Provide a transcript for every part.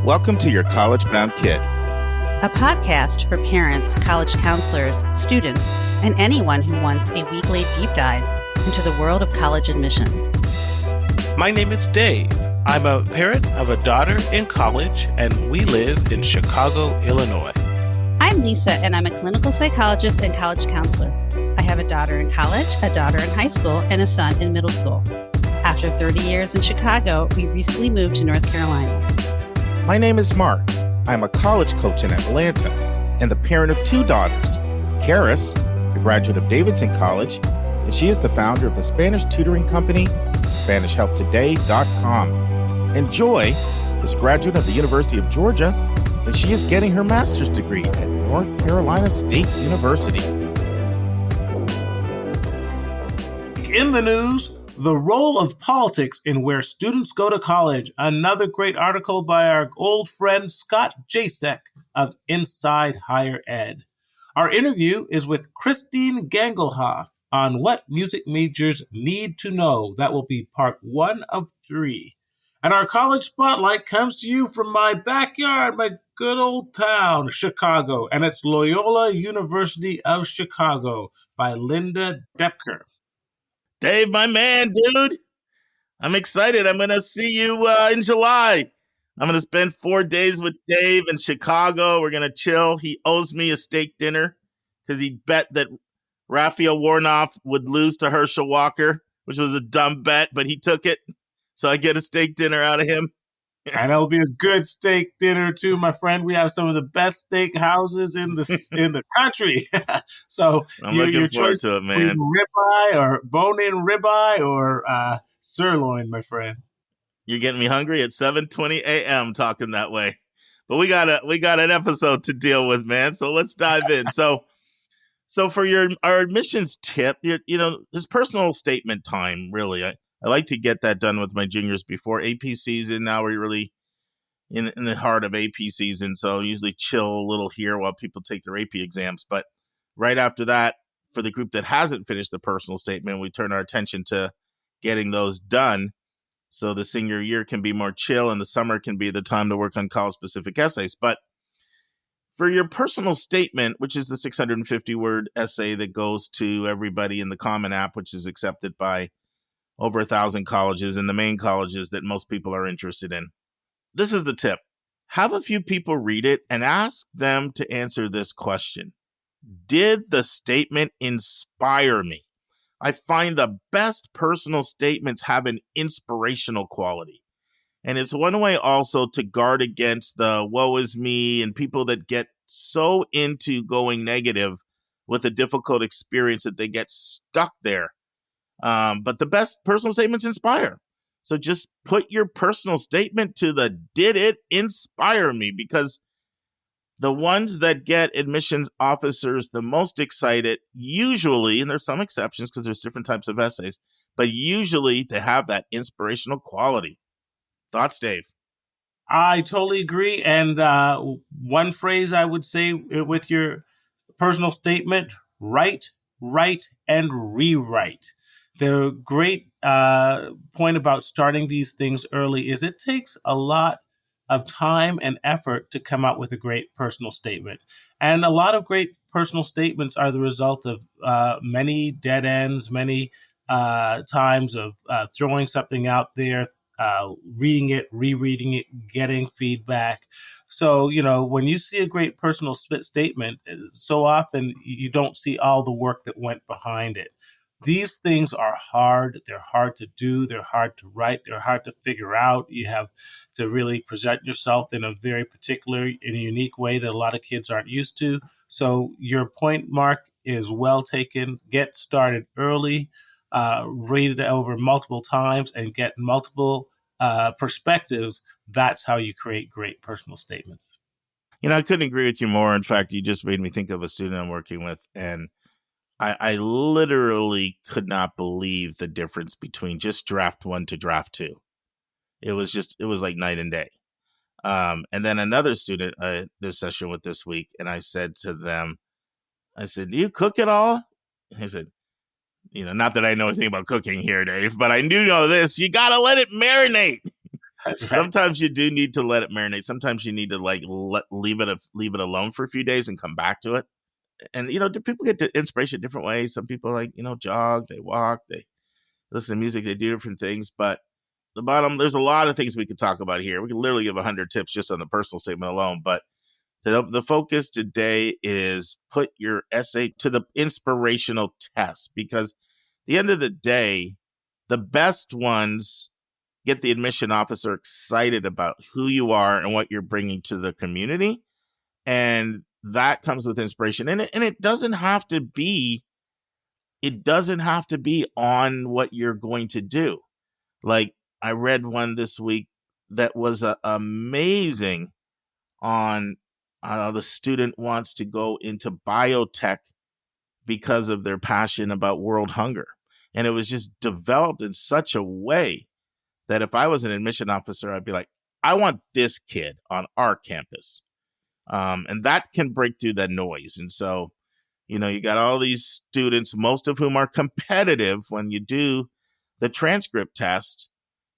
Welcome to Your College Bound Kid, a podcast for parents, college counselors, students, and anyone who wants a weekly deep dive into the world of college admissions. My name is Dave. I'm a parent of a daughter in college, and we live in Chicago, Illinois. I'm Lisa, and I'm a clinical psychologist and college counselor. I have a daughter in college, a daughter in high school, and a son in middle school. After 30 years in Chicago, we recently moved to North Carolina. My name is Mark. I'm a college coach in Atlanta and the parent of two daughters. Karis, a graduate of Davidson College, and she is the founder of the Spanish tutoring company, SpanishHelpToday.com. And Joy is a graduate of the University of Georgia, and she is getting her master's degree at North Carolina State University. In the news, the role of politics in where students go to college. Another great article by our old friend Scott Jaschik of Inside Higher Ed. Our interview is with Christine Gangelhoff on what music majors need to know. That will be part 1 of 3. And our college spotlight comes to you from my backyard, my good old town, Chicago. And it's Loyola University of Chicago by Lynda Doepker. Dave, my man, dude. I'm excited. I'm going to see you in July. I'm going to spend 4 days with Dave in Chicago. We're going to chill. He owes me a steak dinner because he bet that Raphael Warnoff would lose to Herschel Walker, which was a dumb bet, but he took it. So I get a steak dinner out of him. And it'll be a good steak dinner too, my friend. We have some of the best steak houses in the country. So I'm looking forward to it, man. Ribeye or bone-in ribeye or sirloin, my friend. You're getting me hungry at 7:20 a.m. talking that way. But we got an episode to deal with, man. So let's dive in. So for our admissions tip, this personal statement time, really. I like to get that done with my juniors before AP season. Now we're really in the heart of AP season, so I usually chill a little here while people take their AP exams. But right after that, for the group that hasn't finished the personal statement, we turn our attention to getting those done so the senior year can be more chill and the summer can be the time to work on college-specific essays. But for your personal statement, which is the 650-word essay that goes to everybody in the Common App, which is accepted by over 1,000 colleges and the main colleges that most people are interested in. This is the tip. Have a few people read it and ask them to answer this question. Did the statement inspire me? I find the best personal statements have an inspirational quality. And it's one way also to guard against the woe is me and people that get so into going negative with a difficult experience that they get stuck there. But the best personal statements inspire. So just put your personal statement to the did it inspire me, because the ones that get admissions officers the most excited usually, and there's some exceptions because there's different types of essays, but usually they have that inspirational quality. Thoughts, Dave? I totally agree. And one phrase I would say with your personal statement, write, and rewrite. The great point about starting these things early is it takes a lot of time and effort to come out with a great personal statement. And a lot of great personal statements are the result of many dead ends, many times of throwing something out there, reading it, rereading it, getting feedback. So, when you see a great personal statement, so often you don't see all the work that went behind it. These things are hard. They're hard to do. They're hard to write. They're hard to figure out. You have to really present yourself in a very particular and unique way that a lot of kids aren't used to. So your point, Mark, is well taken. Get started early, read it over multiple times, and get multiple perspectives. That's how you create great personal statements. I couldn't agree with you more. In fact, you just made me think of a student I'm working with, and I literally could not believe the difference between just draft 1 to draft 2. It was like night and day. And then another student I did a session with this week, and I said to them, do you cook at all? And he said, not that I know anything about cooking here, Dave, but I do know this. You got to let it marinate. That's right. Sometimes you do need to let it marinate. Sometimes you need to leave it alone for a few days and come back to it. And people get inspiration different ways. Some people jog, they walk, they listen to music, they do different things. But there's a lot of things we could talk about here. We can literally give 100 tips just on the personal statement alone. But the focus today is put your essay to the inspirational test, because at the end of the day, the best ones get the admission officer excited about who you are and what you're bringing to the community. And that comes with inspiration. And it doesn't have to be on what you're going to do. Like, I read one this week that was amazing on the student wants to go into biotech because of their passion about world hunger. And it was just developed in such a way that if I was an admission officer, I'd be like, I want this kid on our campus. And that can break through that noise. And so, you got all these students, most of whom are competitive. When you do the transcript test,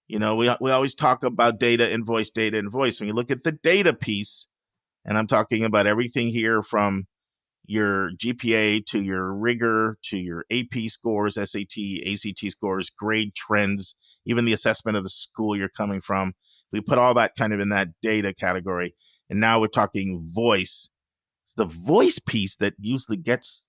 we always talk about data and voice. When you look at the data piece, and I'm talking about everything here from your GPA to your rigor to your AP scores, SAT, ACT scores, grade trends, even the assessment of the school you're coming from. We put all that kind of in that data category. And now we're talking voice. It's the voice piece that usually gets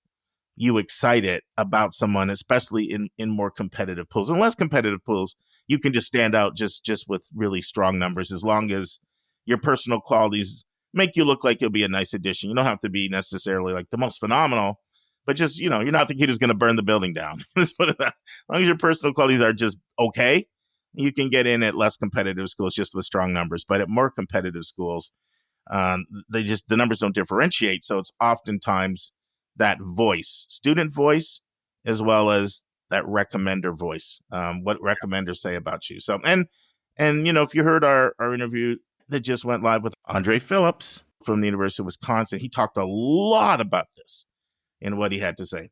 you excited about someone, especially in more competitive pools. In less competitive pools, you can just stand out just with really strong numbers, as long as your personal qualities make you look like you'll be a nice addition. You don't have to be necessarily like the most phenomenal, but just, you're not the kid who's going to burn the building down. Let's put it that. As long as your personal qualities are just okay, you can get in at less competitive schools just with strong numbers. But at more competitive schools, the numbers don't differentiate. So it's oftentimes that voice, student voice, as well as that recommender voice, what recommenders say about you. So, and if you heard our interview that just went live with Andre Phillips from the University of Wisconsin, he talked a lot about this and what he had to say.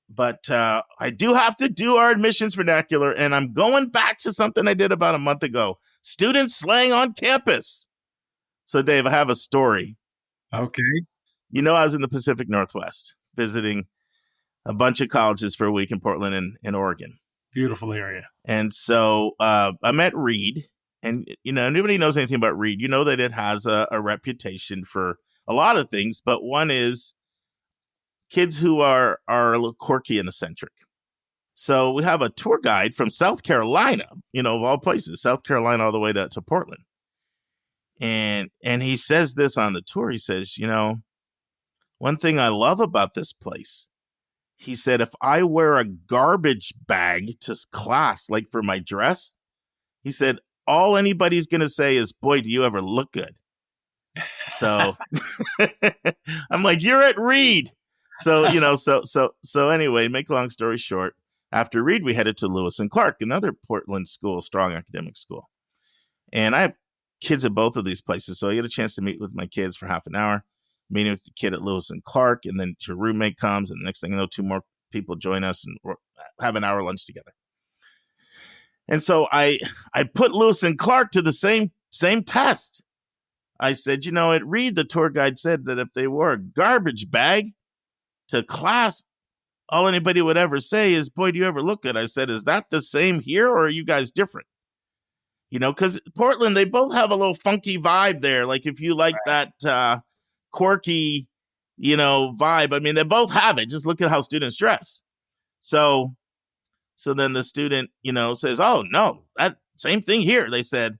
But I do have to do our admissions vernacular, and I'm going back to something I did about a month ago. Student slang on campus. So, Dave, I have a story. Okay. I was in the Pacific Northwest visiting a bunch of colleges for a week in Portland and Oregon. Beautiful area. And so I met Reed. And, nobody knows anything about Reed. You know that it has a reputation for a lot of things, but one is kids who are a little quirky and eccentric. So we have a tour guide from South Carolina, of all places, South Carolina all the way to Portland. And he says this on the tour. He says, one thing I love about this place, he said, if I wear a garbage bag to class, like for my dress, he said, all anybody's going to say is, boy, do you ever look good. So I'm like, you're at Reed. So, so anyway, make a long story short, after Reed, we headed to Lewis and Clark, another Portland school, strong academic school. And I have kids at both of these places. So I get a chance to meet with my kids for half an hour, meeting with the kid at Lewis and Clark. And then your roommate comes, and the next thing you know, 2 more people join us and we'll have an hour lunch together. And so I put Lewis and Clark to the same test. I said, at Reed, the tour guide said that if they wore a garbage bag to class, all anybody would ever say is, boy, do you ever look good? I said, is that the same here, or are you guys different? Because Portland, they both have a little funky vibe there. Like, if you like that quirky, vibe, I mean, they both have it. Just look at how students dress. So then the student, says, oh, no, that same thing here. They said,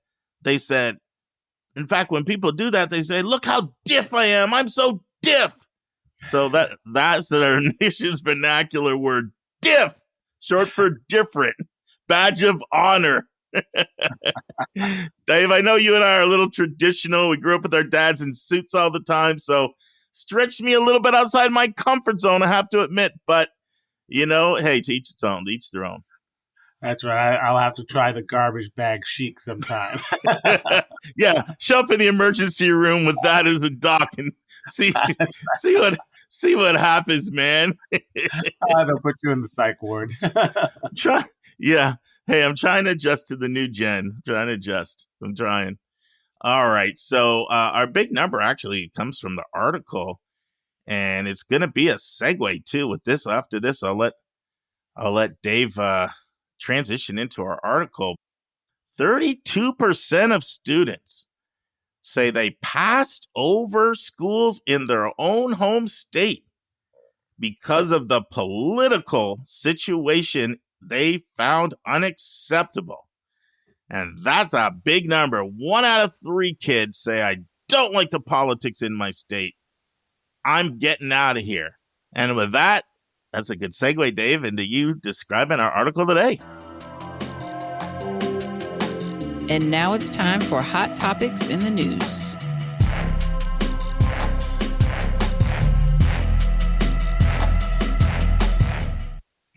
in fact, when people do that, they say, look how diff I am. I'm so diff. So that's their admissions vernacular word, diff, short for different, badge of honor. Dave, I know you and I are a little traditional. We grew up with our dads in suits all the time. So stretched me a little bit outside my comfort zone, I have to admit. But, hey, to each its own, to each their own. That's right. I'll have to try the garbage bag chic sometime. Yeah, show up in the emergency room with that as a doc and see what happens, man. They'll put you in the psych ward. Hey, I'm trying to adjust to the new gen. I'm trying. All right. So our big number actually comes from the article, and it's going to be a segue too with this. After this, I'll let Dave transition into our article. 32% of students say they passed over schools in their own home state because of the political situation they found unacceptable. And that's a big number. 1 out of 3 kids say, I don't like the politics in my state. I'm getting out of here. And with that, that's a good segue, Dave, into you describing our article today. And now it's time for Hot Topics in the News.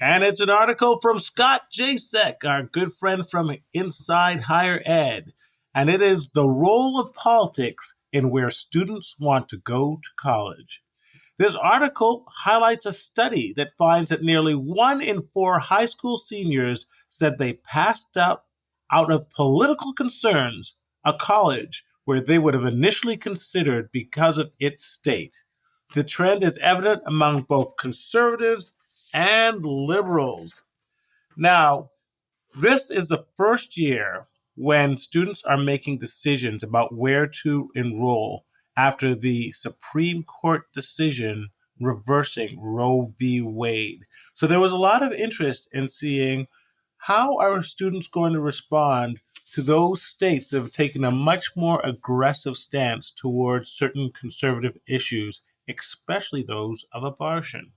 And it's an article from Scott Jaschik, our good friend from Inside Higher Ed. And it is the role of politics in where students want to go to college. This article highlights a study that finds that nearly 1 in 4 high school seniors said they passed out of political concerns a college where they would have initially considered because of its state. The trend is evident among both conservatives and liberals. Now, this is the first year when students are making decisions about where to enroll after the Supreme Court decision reversing Roe v. Wade. So there was a lot of interest in seeing how are students going to respond to those states that have taken a much more aggressive stance towards certain conservative issues, especially those of abortion.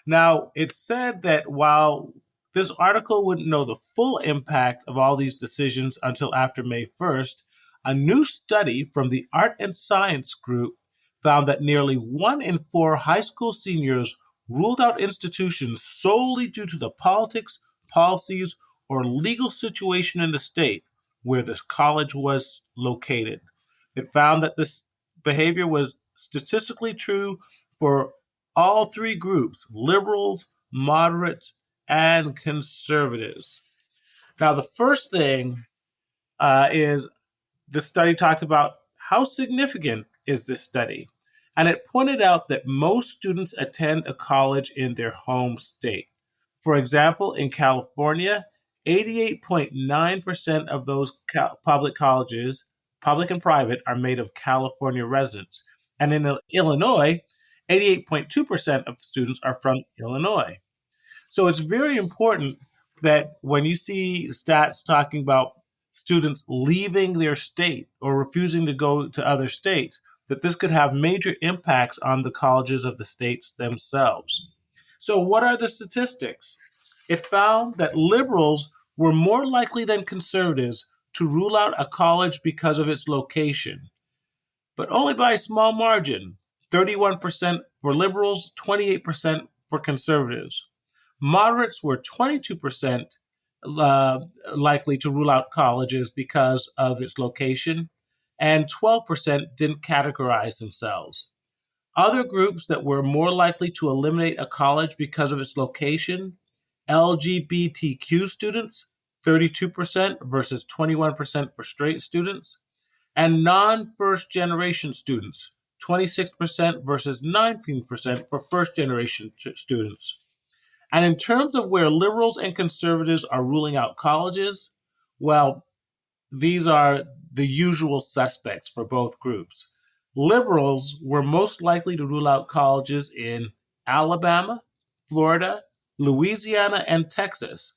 Now, it's said that while this article wouldn't know the full impact of all these decisions until after May 1st, a new study from the Art and Science Group found that nearly 1 in 4 high school seniors ruled out institutions solely due to the politics, policies, or legal situation in the state where the college was located. It found that this behavior was statistically true for all 3 groups: liberals, moderates, and conservatives. Now, the first thing is the study talked about how significant is this study. And it pointed out that most students attend a college in their home state. For example, in California, 88.9% of those public colleges, public and private, are made of California residents. And in Illinois, 88.2% of students are from Illinois. So it's very important that when you see stats talking about students leaving their state or refusing to go to other states, that this could have major impacts on the colleges of the states themselves. So what are the statistics? It found that liberals were more likely than conservatives to rule out a college because of its location, but only by a small margin, 31% for liberals, 28% for conservatives. Moderates were 22% likely to rule out colleges because of its location, and 12% didn't categorize themselves. Other groups that were more likely to eliminate a college because of its location: LGBTQ students, 32% versus 21% for straight students, and non-first generation students, 26% versus 19% for first generation students. And in terms of where liberals and conservatives are ruling out colleges, well, these are the usual suspects for both groups. Liberals were most likely to rule out colleges in Alabama, Florida, Louisiana, and Texas.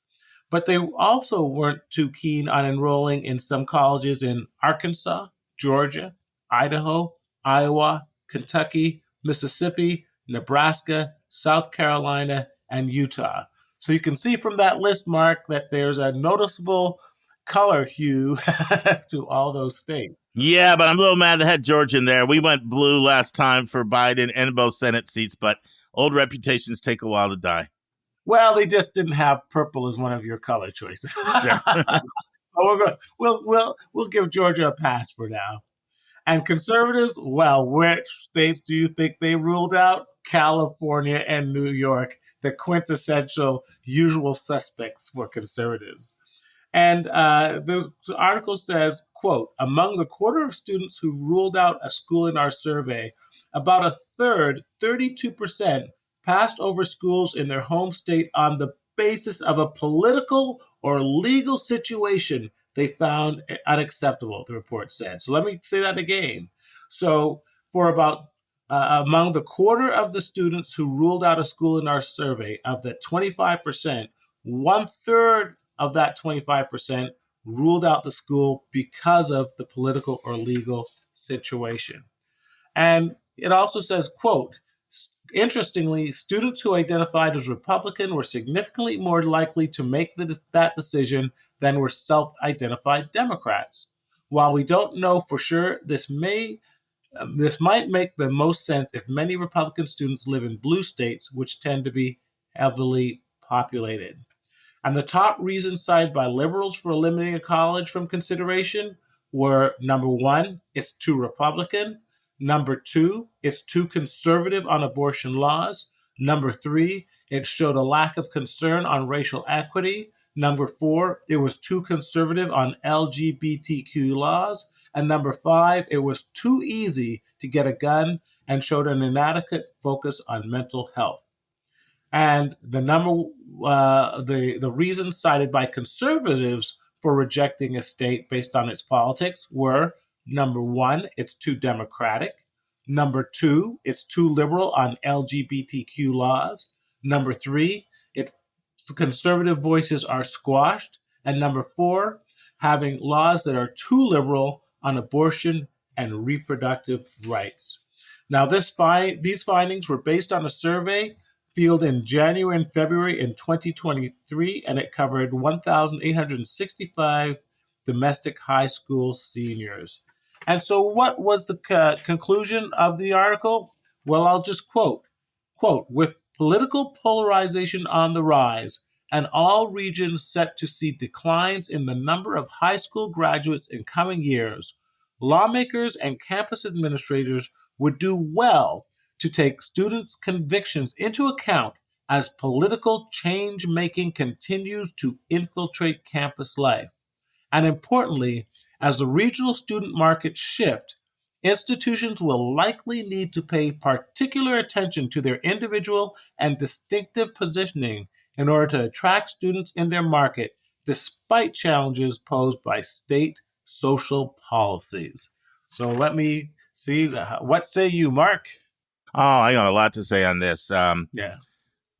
But they also weren't too keen on enrolling in some colleges in Arkansas, Georgia, Idaho, Iowa, Kentucky, Mississippi, Nebraska, South Carolina, and Utah. So you can see from that list, Mark, that there's a noticeable color hue to all those states. Yeah, but I'm a little mad they had George in there. We went blue last time for Biden and both Senate seats, but old reputations take a while to die. Well, they just didn't have purple as one of your color choices. Sure. We'll give Georgia a pass for now. And conservatives, well, which states do you think they ruled out? California and New York, the quintessential usual suspects for conservatives. And the article says, quote, among the quarter of students who ruled out a school in our survey, about a third, 32%, passed over schools in their home state on the basis of a political or legal situation they found unacceptable, the report said. So let me say that again. So for about among the quarter of the students who ruled out a school in our survey, of the 25%, one third of that 25% ruled out the school because of the political or legal situation. And it also says, quote, interestingly, students who identified as Republican were significantly more likely to make that decision than were self-identified Democrats. While we don't know for sure, this might make the most sense if many Republican students live in blue states, which tend to be heavily populated. And the top reasons cited by liberals for eliminating a college from consideration were, number one, it's too Republican. Number two, it's too conservative on abortion laws. Number three, it showed a lack of concern on racial equity. Number four, it was too conservative on LGBTQ laws. And number five, it was too easy to get a gun and showed an inadequate focus on mental health. And the reasons cited by conservatives for rejecting a state based on its politics were, number one, it's too democratic. Number two, it's too liberal on LGBTQ laws. Number three, conservative voices are squashed. And number four, having laws that are too liberal on abortion and reproductive rights. Now, these findings were based on a survey fielded in January and February in 2023, and it covered 1,865 domestic high school seniors. And so what was the conclusion of the article? Well, I'll just quote, with political polarization on the rise and all regions set to see declines in the number of high school graduates in coming years, lawmakers and campus administrators would do well to take students' convictions into account as political change-making continues to infiltrate campus life. And importantly, as the regional student markets shift, institutions will likely need to pay particular attention to their individual and distinctive positioning in order to attract students in their market, despite challenges posed by state social policies. So let me see. What say you, Mark? Oh, I got a lot to say on this. Yeah.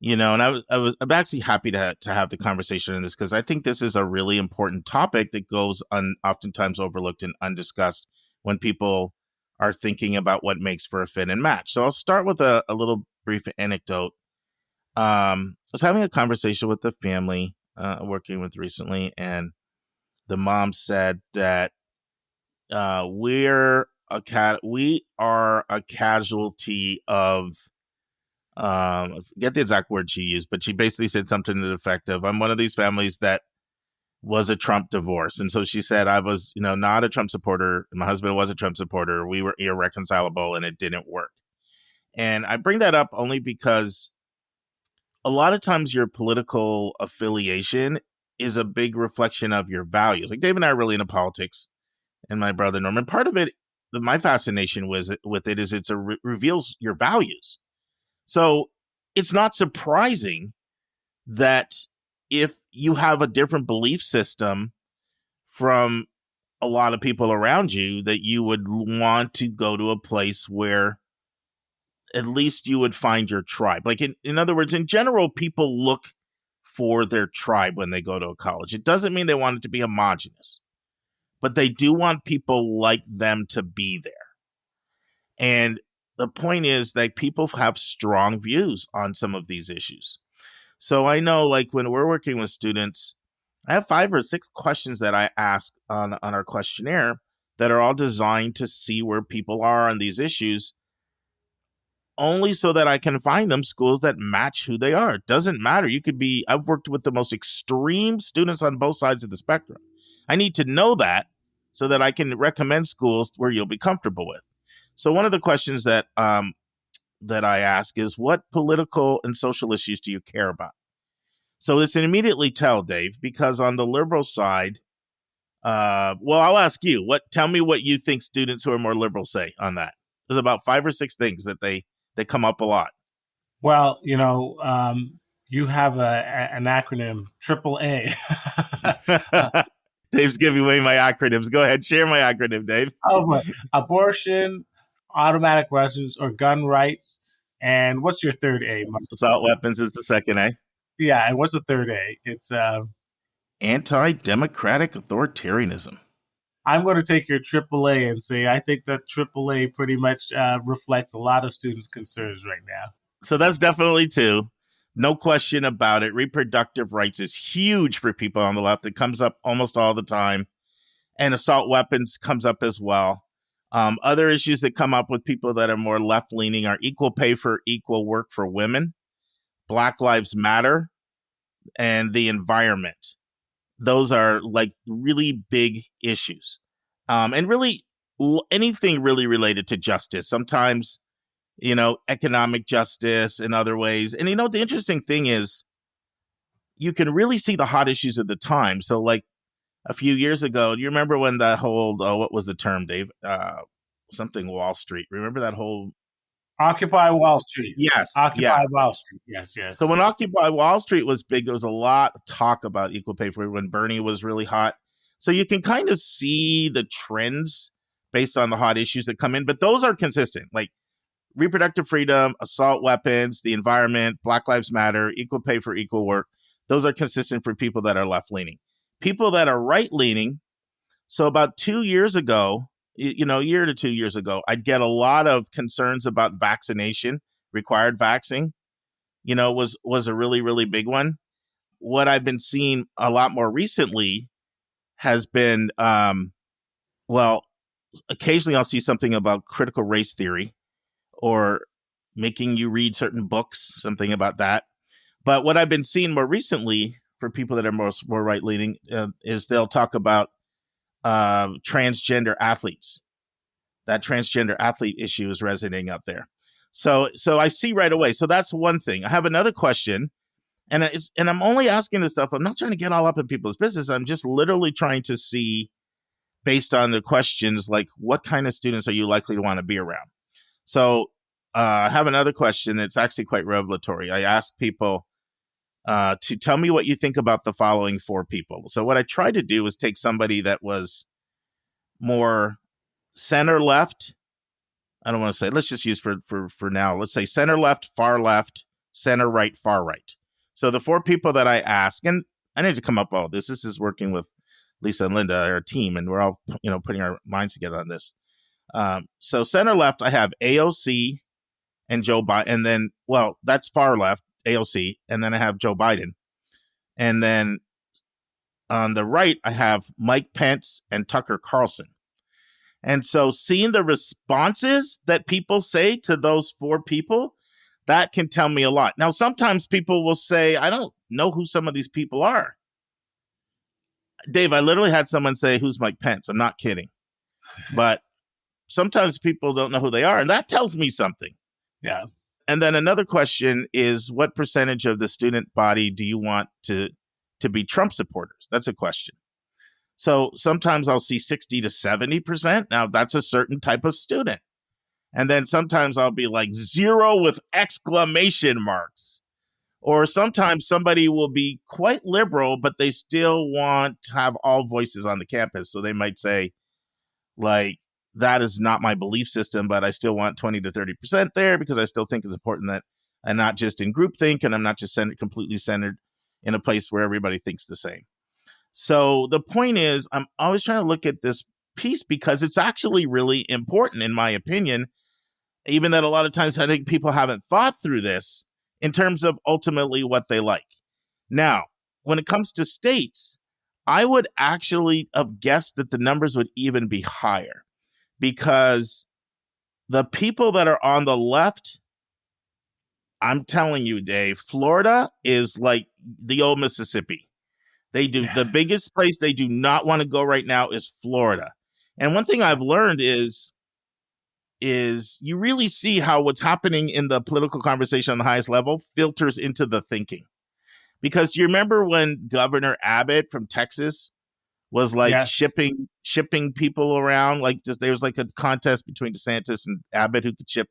And I'm actually happy to have the conversation on this because I think this is a really important topic that goes oftentimes overlooked and undiscussed when people are thinking about what makes for a fit and match. So I'll start with a little brief anecdote. I was having a conversation with the family working with recently, and the mom said that we are a casualty of I forget the exact word she used, but she basically said something to the effect of, I'm one of these families that was a Trump divorce. And so she said, I was, not a Trump supporter. My husband was a Trump supporter. We were irreconcilable and it didn't work. And I bring that up only because a lot of times your political affiliation is a big reflection of your values. Like Dave and I are really into politics, and my brother Norman. Part of it, my fascination with it is it reveals your values. So it's not surprising that if you have a different belief system from a lot of people around you, that you would want to go to a place where at least you would find your tribe. Like in other words, in general, people look for their tribe when they go to a college. It doesn't mean they want it to be homogenous, but they do want people like them to be there. And the point is that people have strong views on some of these issues. So I know, like, when we're working with students, I have 5 or 6 questions that I ask on our questionnaire that are all designed to see where people are on these issues, only so that I can find them schools that match who they are. It doesn't matter. I've worked with the most extreme students on both sides of the spectrum. I need to know that so that I can recommend schools where you'll be comfortable with. So one of the questions that I ask is, what political and social issues do you care about? So it's an immediately tell, Dave, because on the liberal side, well, I'll ask you. Tell me what you think students who are more liberal say on that. There's about 5 or 6 things that they come up a lot. Well, you have an acronym, AAA. Dave's giving away my acronyms. Go ahead, share my acronym, Dave. Abortion, automatic residence, or gun rights. And what's your third A, Mark? Assault weapons is the second A. Yeah, and what's the third A? It's anti-democratic authoritarianism. I'm going to take your AAA and say I think that AAA pretty much reflects a lot of students' concerns right now. So that's definitely 2. No question about it. Reproductive rights is huge for people on the left. It comes up almost all the time. And assault weapons comes up as well. Other issues that come up with people that are more left-leaning are equal pay for equal work for women, Black Lives Matter, and the environment. Those are like really big issues. And really anything really related to justice. Sometimes, economic justice in other ways. And, the interesting thing is you can really see the hot issues of the time. So like a few years ago, do you remember when that whole, what was the term, Dave? Something Wall Street. Remember that whole... Occupy Wall Street. Yes. Occupy Wall Street. Yes. So when Occupy Wall Street was big, there was a lot of talk about equal pay for when Bernie was really hot. So you can kind of see the trends based on the hot issues that come in, but those are consistent, like reproductive freedom, assault weapons, the environment, Black Lives Matter, equal pay for equal work. Those are consistent for people that are left-leaning. People that are right-leaning, so about 2 years ago, a year to 2 years ago, I'd get a lot of concerns about vaccination, required vaccine, was a really, really big one. What I've been seeing a lot more recently has been, occasionally I'll see something about critical race theory or making you read certain books, something about that. But what I've been seeing more recently for people that are more right-leaning is they'll talk about transgender athletes. That transgender athlete issue is resonating up there. So I see right away. So that's one thing. I have another question, and I'm only asking this stuff. I'm not trying to get all up in people's business. I'm just literally trying to see, based on the questions, like what kind of students are you likely to want to be around? So I have another question that's actually quite revelatory. I asked people to tell me what you think about the following 4 people. So what I tried to do was take somebody that was more center left. I don't want to say, let's just use for now, let's say center left, center right, far right. So the 4 people that I asked, and I need to come up with all this. This is working with Lisa and Lynda, our team, and we're all, putting our minds together on this. So center left, I have AOC and Joe Biden, and then, that's far left, AOC, and then I have Joe Biden. And then on the right, I have Mike Pence and Tucker Carlson. And so seeing the responses that people say to those 4 people, that can tell me a lot. Now, sometimes people will say, I don't know who some of these people are. Dave, I literally had someone say, who's Mike Pence? I'm not kidding. But sometimes people don't know who they are, and that tells me something. Yeah. And then another question is, what percentage of the student body do you want to be Trump supporters? That's a question. So sometimes I'll see 60 to 70%. Now, that's a certain type of student. And then sometimes I'll be like 0 with exclamation marks. Or sometimes somebody will be quite liberal, but they still want to have all voices on the campus. So they might say, like, that is not my belief system, but I still want 20 to 30% there because I still think it's important that I'm not just in groupthink and I'm not just completely centered in a place where everybody thinks the same. So the point is, I'm always trying to look at this piece because it's actually really important, in my opinion, even that a lot of times I think people haven't thought through this in terms of ultimately what they like. Now, when it comes to states, I would actually have guessed that the numbers would even be higher because the people that are on the left, I'm telling you, Dave, Florida is like the old Mississippi. They do the biggest place they do not want to go right now is Florida. And one thing I've learned is you really see how what's happening in the political conversation on the highest level filters into the thinking. Because do you remember when Governor Abbott from Texas was like Yes. shipping people around? Like just there was like a contest between DeSantis and Abbott who could ship,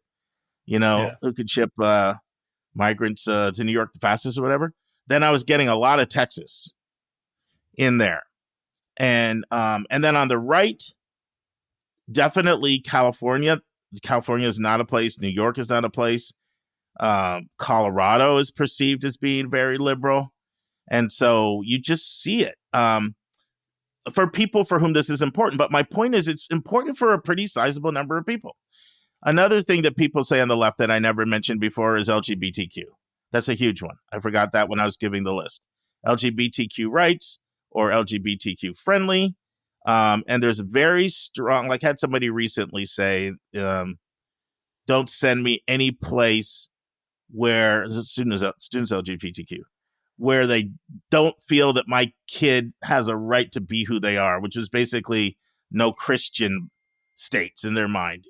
migrants to New York the fastest or whatever. Then I was getting a lot of Texas in there. And then on the right, definitely California. California is not a place. New York is not a place. Colorado is perceived as being very liberal. And so you just see it for people for whom this is important. But my point is it's important for a pretty sizable number of people. Another thing that people say on the left that I never mentioned before is LGBTQ. That's a huge one. I forgot that when I was giving the list. LGBTQ rights or LGBTQ friendly. And there's very strong, like I had somebody recently say, don't send me any place where students LGBTQ, where they don't feel that my kid has a right to be who they are, which is basically no Christian states in their mind,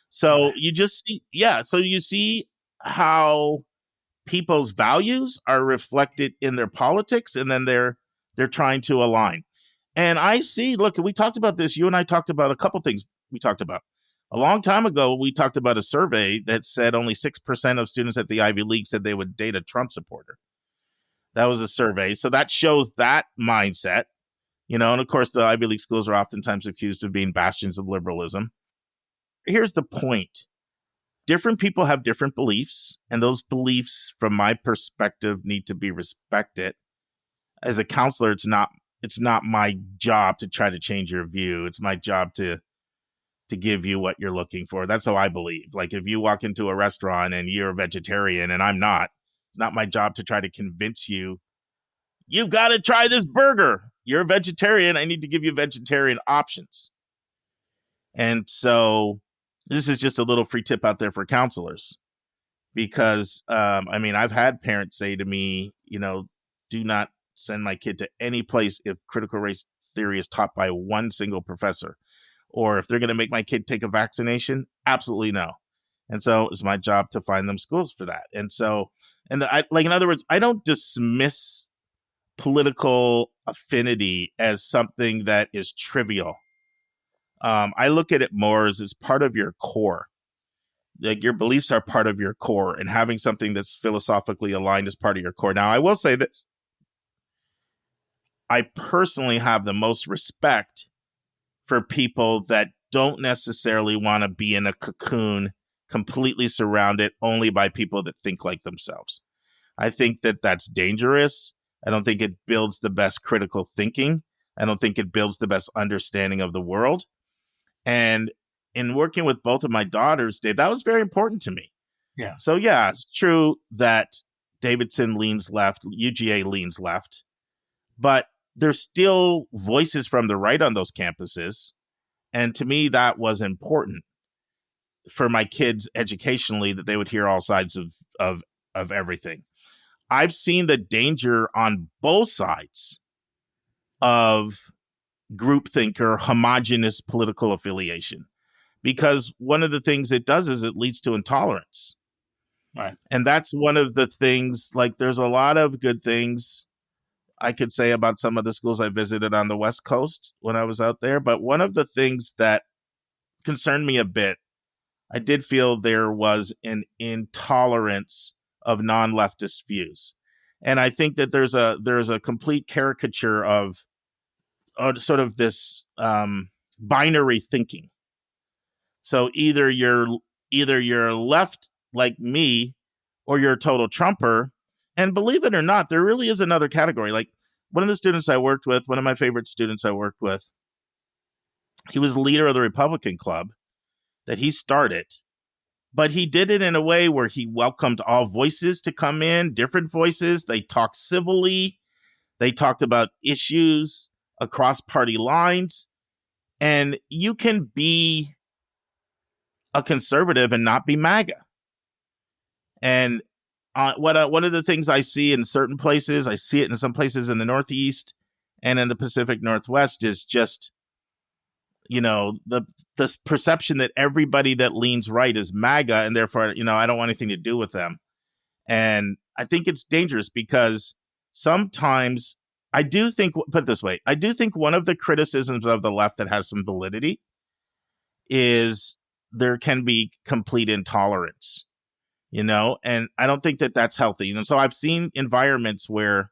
So you just see, so you see how people's values are reflected in their politics, and then they're trying to align. And I see, look, we talked about this. You and I talked about a couple things we talked about. A long time ago, we talked about a survey that said only 6% of students at the Ivy League said they would date a Trump supporter. That was a survey. So that shows that mindset, and of course, the Ivy League schools are oftentimes accused of being bastions of liberalism. Here's the point. Different people have different beliefs, and those beliefs, from my perspective, need to be respected. As a counselor, it's not my job to try to change your view. It's my job to give you what you're looking for. That's how I believe. Like if you walk into a restaurant and you're a vegetarian and I'm not, it's not my job to try to convince you, you've got to try this burger. You're a vegetarian. I need to give you vegetarian options. And so this is just a little free tip out there for counselors, because I've had parents say to me, do not send my kid to any place if critical race theory is taught by one single professor, or if they're going to make my kid take a vaccination, absolutely no. And so it's my job to find them schools for that. And so, in other words, I don't dismiss political affinity as something that is trivial. I look at it more as part of your core. Like your beliefs are part of your core, and having something that's philosophically aligned is part of your core. Now, I will say this. I personally have the most respect for people that don't necessarily want to be in a cocoon completely surrounded only by people that think like themselves. I think that that's dangerous. I don't think it builds the best critical thinking. I don't think it builds the best understanding of the world. And in working with both of my daughters, Dave, that was very important to me. Yeah. So yeah, it's true that Davidson leans left, UGA leans left, but there's still voices from the right on those campuses. And to me, that was important for my kids educationally, that they would hear all sides of everything. I've seen the danger on both sides of groupthink or homogenous political affiliation, because one of the things it does is it leads to intolerance. Right. And that's one of the things, like there's a lot of good things I could say about some of the schools I visited on the West Coast when I was out there. But one of the things that concerned me a bit, I did feel there was an intolerance of non-leftist views. And I think that there's a complete caricature of sort of this binary thinking. So either you're left like me, or you're a total Trumper. And believe it or not, there really is another category. Like one of the students I worked with, one of my favorite students I worked with, he was the leader of the Republican Club that he started, but he did it in a way where he welcomed all voices to come in, different voices. They talked civilly. They talked about issues across party lines. And you can be a conservative and not be MAGA. And one of the things I see in certain places, I see it in some places in the Northeast and in the Pacific Northwest, is just, the perception that everybody that leans right is MAGA, and therefore, I don't want anything to do with them. And I think it's dangerous because sometimes I do think, put it this way, I do think one of the criticisms of the left that has some validity is there can be complete intolerance, and I don't think that that's healthy. So I've seen environments where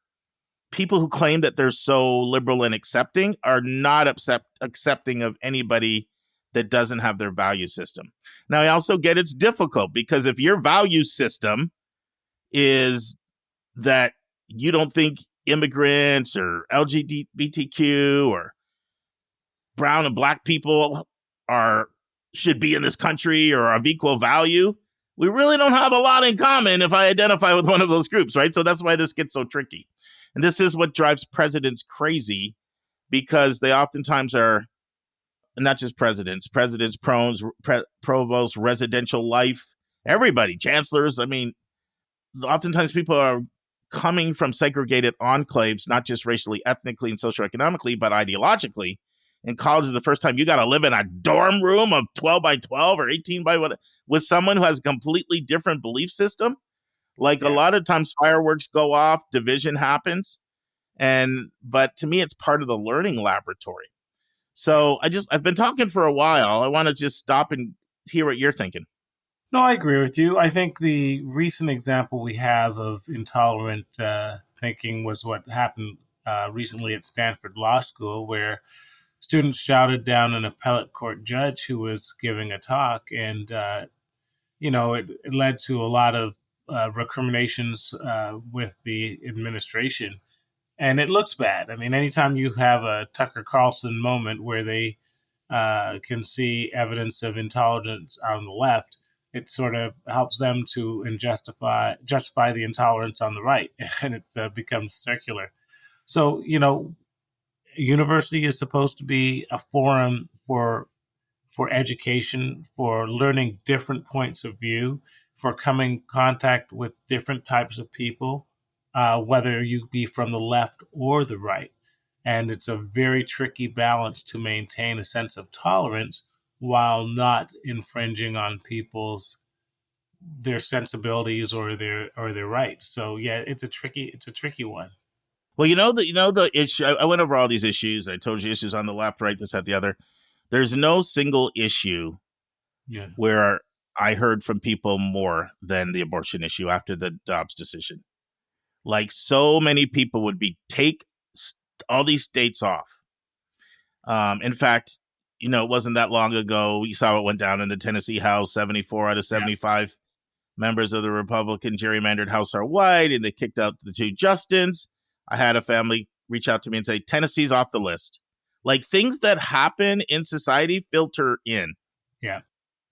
people who claim that they're so liberal and accepting are not accepting of anybody that doesn't have their value system. Now, I also get it's difficult because if your value system is that you don't think immigrants or LGBTQ or brown and black people should be in this country or of equal value, we really don't have a lot in common if I identify with one of those groups, right? So that's why this gets so tricky. And this is what drives presidents crazy, because they oftentimes are not just presidents, provosts, residential life, everybody, chancellors. I mean, oftentimes people are coming from segregated enclaves, not just racially, ethnically, and socioeconomically, but ideologically. In college is the first time you got to live in a dorm room of 12 by 12 or 18 by what with someone who has a completely different belief system. Like a lot of times fireworks go off, division happens. But to me, it's part of the learning laboratory. So I've been talking for a while. I want to just stop and hear what you're thinking. No, I agree with you. I think the recent example we have of intolerant thinking was what happened recently at Stanford Law School, where students shouted down an appellate court judge who was giving a talk, and it led to a lot of recriminations with the administration, and it looks bad. I mean, anytime you have a Tucker Carlson moment where they can see evidence of intolerance on the left, it sort of helps them to justify the intolerance on the right, and it becomes circular. So, university is supposed to be a forum for education, for learning different points of view, for coming in contact with different types of people, whether you be from the left or the right. And it's a very tricky balance to maintain a sense of tolerance while not infringing on their sensibilities or their rights. So yeah, it's a tricky one. Well, the issue. I went over all these issues. I told you issues on the left, right, this, that, the other. There's no single issue where I heard from people more than the abortion issue after the Dobbs decision. Like, so many people would take all these states off. In fact, it wasn't that long ago. You saw what went down in the Tennessee House. 74 out of 75 members of the Republican gerrymandered House are white, and they kicked out the two Justins. I had a family reach out to me and say, Tennessee's off the list. Like, things that happen in society filter in. Yeah.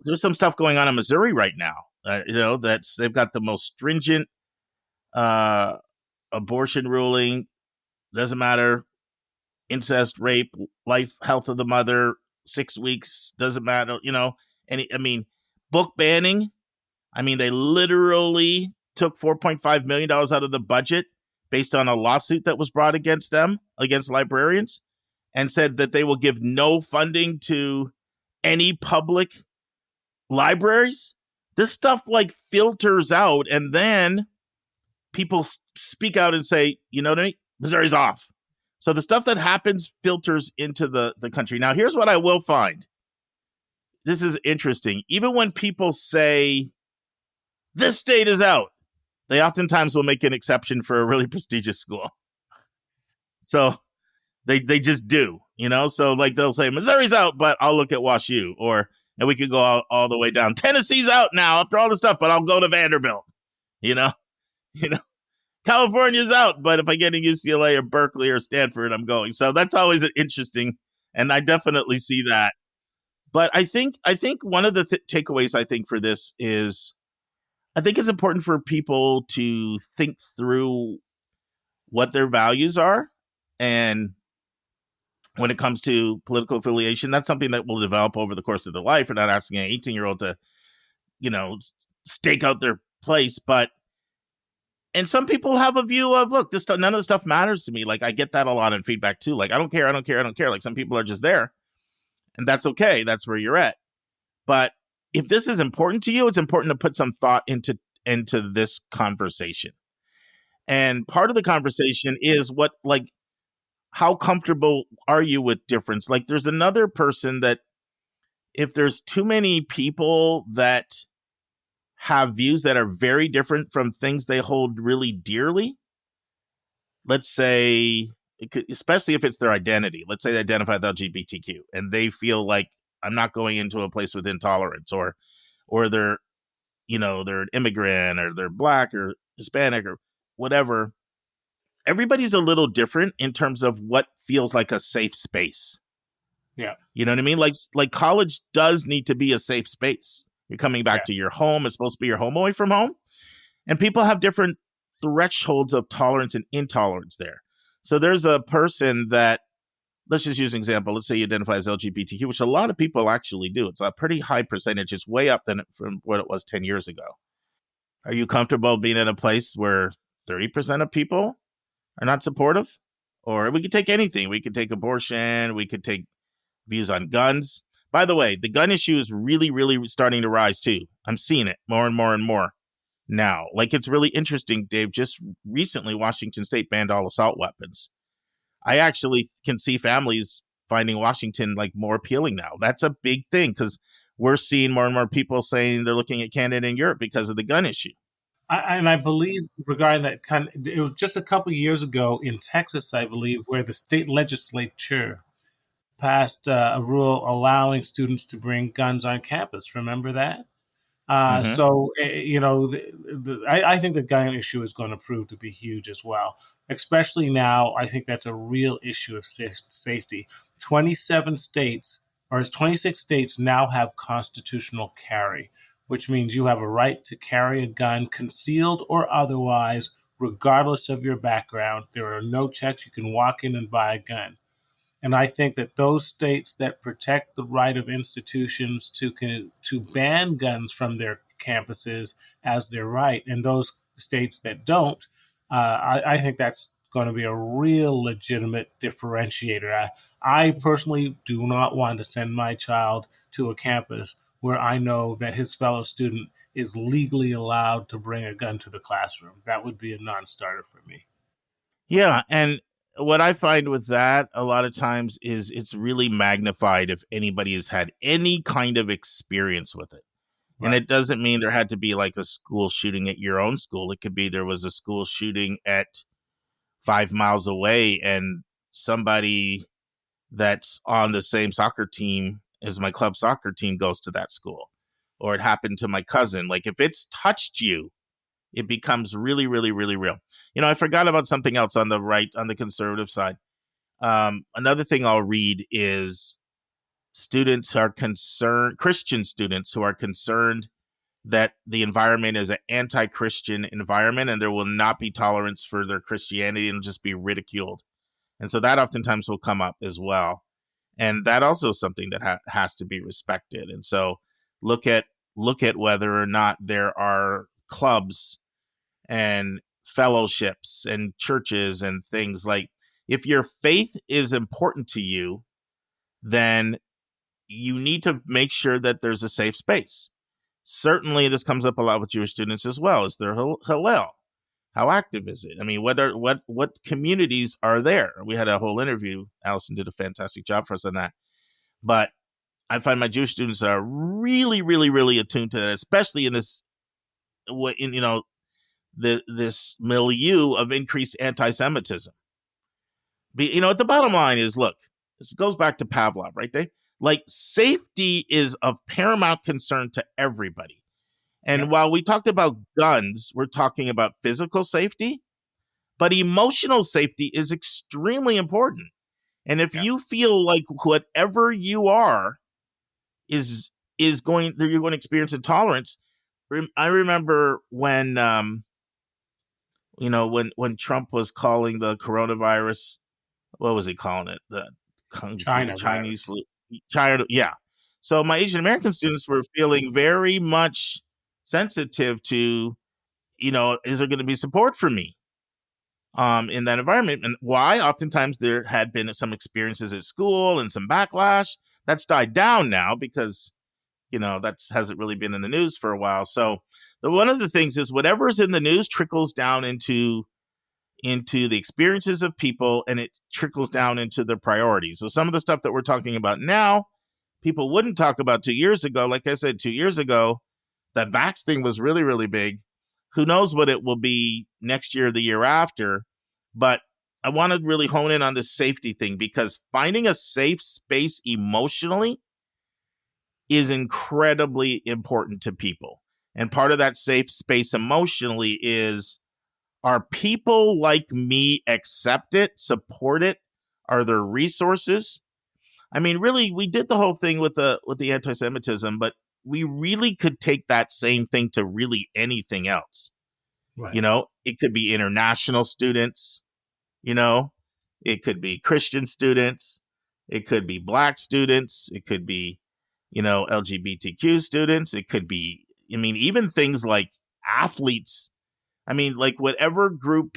There's some stuff going on in Missouri right now. They've got the most stringent abortion ruling. Doesn't matter. Incest, rape, life, health of the mother, 6 weeks, doesn't matter. Book banning. They literally took $4.5 million out of the budget based on a lawsuit that was brought against them, against librarians, and said that they will give no funding to any public libraries. This stuff filters out, and then people speak out and say, Missouri's off. So the stuff that happens filters into the country. Now, here's what I will find. This is interesting. Even when people say, this state is out, they oftentimes will make an exception for a really prestigious school. So they just do, So they'll say Missouri's out, but I'll look at WashU, and we could go all the way down. Tennessee's out now after all this stuff, but I'll go to Vanderbilt. California's out, but if I get in UCLA or Berkeley or Stanford, I'm going. So that's always interesting, and I definitely see that. But I think one of the takeaways I think for this is, I think it's important for people to think through what their values are. And when it comes to political affiliation, that's something that will develop over the course of their life. We're not asking an 18-year-old to, stake out their place. And some people have a view of, look, none of this stuff matters to me. Like, I get that a lot in feedback too. Like, I don't care. Like, some people are just there, and that's okay. That's where you're at. But if this is important to you, it's important to put some thought into this conversation. And part of the conversation is how comfortable are you with difference? Like there's another person that if there's too many people that have views that are very different from things they hold really dearly, let's say, especially if it's their identity, let's say they identify with LGBTQ and they feel like I'm not going into a place with intolerance or they're, they're an immigrant or they're Black or Hispanic or whatever. Everybody's a little different in terms of what feels like a safe space. Yeah. You know what I mean? Like college does need to be a safe space. You're coming back to your home. It's supposed to be your home away from home. And people have different thresholds of tolerance and intolerance there. So there's a person that, let's just use an example. Let's say you identify as LGBTQ, which a lot of people actually do. It's a pretty high percentage. It's way up from what it was 10 years ago. Are you comfortable being in a place where 30% of people are not supportive? Or we could take anything. We could take abortion. We could take views on guns. By the way, the gun issue is really, really starting to rise too. I'm seeing it more and more and more now. Like it's really interesting, Dave. Just recently, Washington State banned all assault weapons. I actually can see families finding Washington like more appealing now. That's a big thing because we're seeing more and more people saying they're looking at Canada and Europe because of the gun issue. I believe regarding that it was just a couple of years ago in Texas, I believe, where the state legislature passed a rule allowing students to bring guns on campus. Remember that? So, I think the gun issue is going to prove to be huge as well, especially now. I think that's a real issue of safety. 26 states now have constitutional carry, which means you have a right to carry a gun, concealed or otherwise, regardless of your background. There are no checks. You can walk in and buy a gun. And I think that those states that protect the right of institutions to ban guns from their campuses as their right, and those states that don't, I think that's going to be a real legitimate differentiator. I personally do not want to send my child to a campus where I know that his fellow student is legally allowed to bring a gun to the classroom. That would be a non-starter for me. Yeah, and what I find with that a lot of times is it's really magnified if anybody has had any kind of experience with it. Right. And it doesn't mean there had to be like a school shooting at your own school. It could be there was a school shooting at 5 miles away and somebody that's on the same soccer team as my club soccer team goes to that school. Or it happened to my cousin. Like if it's touched you, it becomes really, really, really real. I forgot about something else on the right, on the conservative side. Another thing I'll read is Christian students who are concerned that the environment is an anti-Christian environment and there will not be tolerance for their Christianity and just be ridiculed. And so that oftentimes will come up as well. And that also is something that has to be respected. And so look at whether or not there are clubs and fellowships and churches and things like, if your faith is important to you, then you need to make sure that there's a safe space. Certainly this comes up a lot with Jewish students as well. Is there Hillel? How active is it? I mean, what communities are there? We had a whole interview. Allison did a fantastic job for us on that. But I find my Jewish students are really, really, really attuned to that, especially in this, this milieu of increased anti-Semitism. The bottom line is, look, this goes back to Pavlov, right? Like safety is of paramount concern to everybody. And while we talked about guns, we're talking about physical safety, but emotional safety is extremely important. And if you feel like whatever you are is going, that you're going to experience intolerance. I remember when, when Trump was calling the coronavirus, what was he calling it? The Chinese flu. China, yeah. So my Asian American students were feeling very much sensitive to, is there going to be support for me in that environment? And why? Oftentimes there had been some experiences at school and some backlash. That's died down now because, that hasn't really been in the news for a while. So one of the things is whatever's in the news trickles down into into the experiences of people, and it trickles down into the priorities. So some of the stuff that we're talking about now, people wouldn't talk about 2 years ago. Like I said, 2 years ago, that vax thing was really, really big. Who knows what it will be next year or the year after. But I want to really hone in on this safety thing, because finding a safe space emotionally is incredibly important to people. And part of that safe space emotionally is, are people like me accept it, support it? Are there resources? I mean, really, we did the whole thing with the anti-Semitism, but we really could take that same thing to really anything else. Right. You know, it could be international students, you know, it could be Christian students, it could be Black students, it could be, you know, LGBTQ students, it could be, I mean, even things like athletes. I mean, like whatever group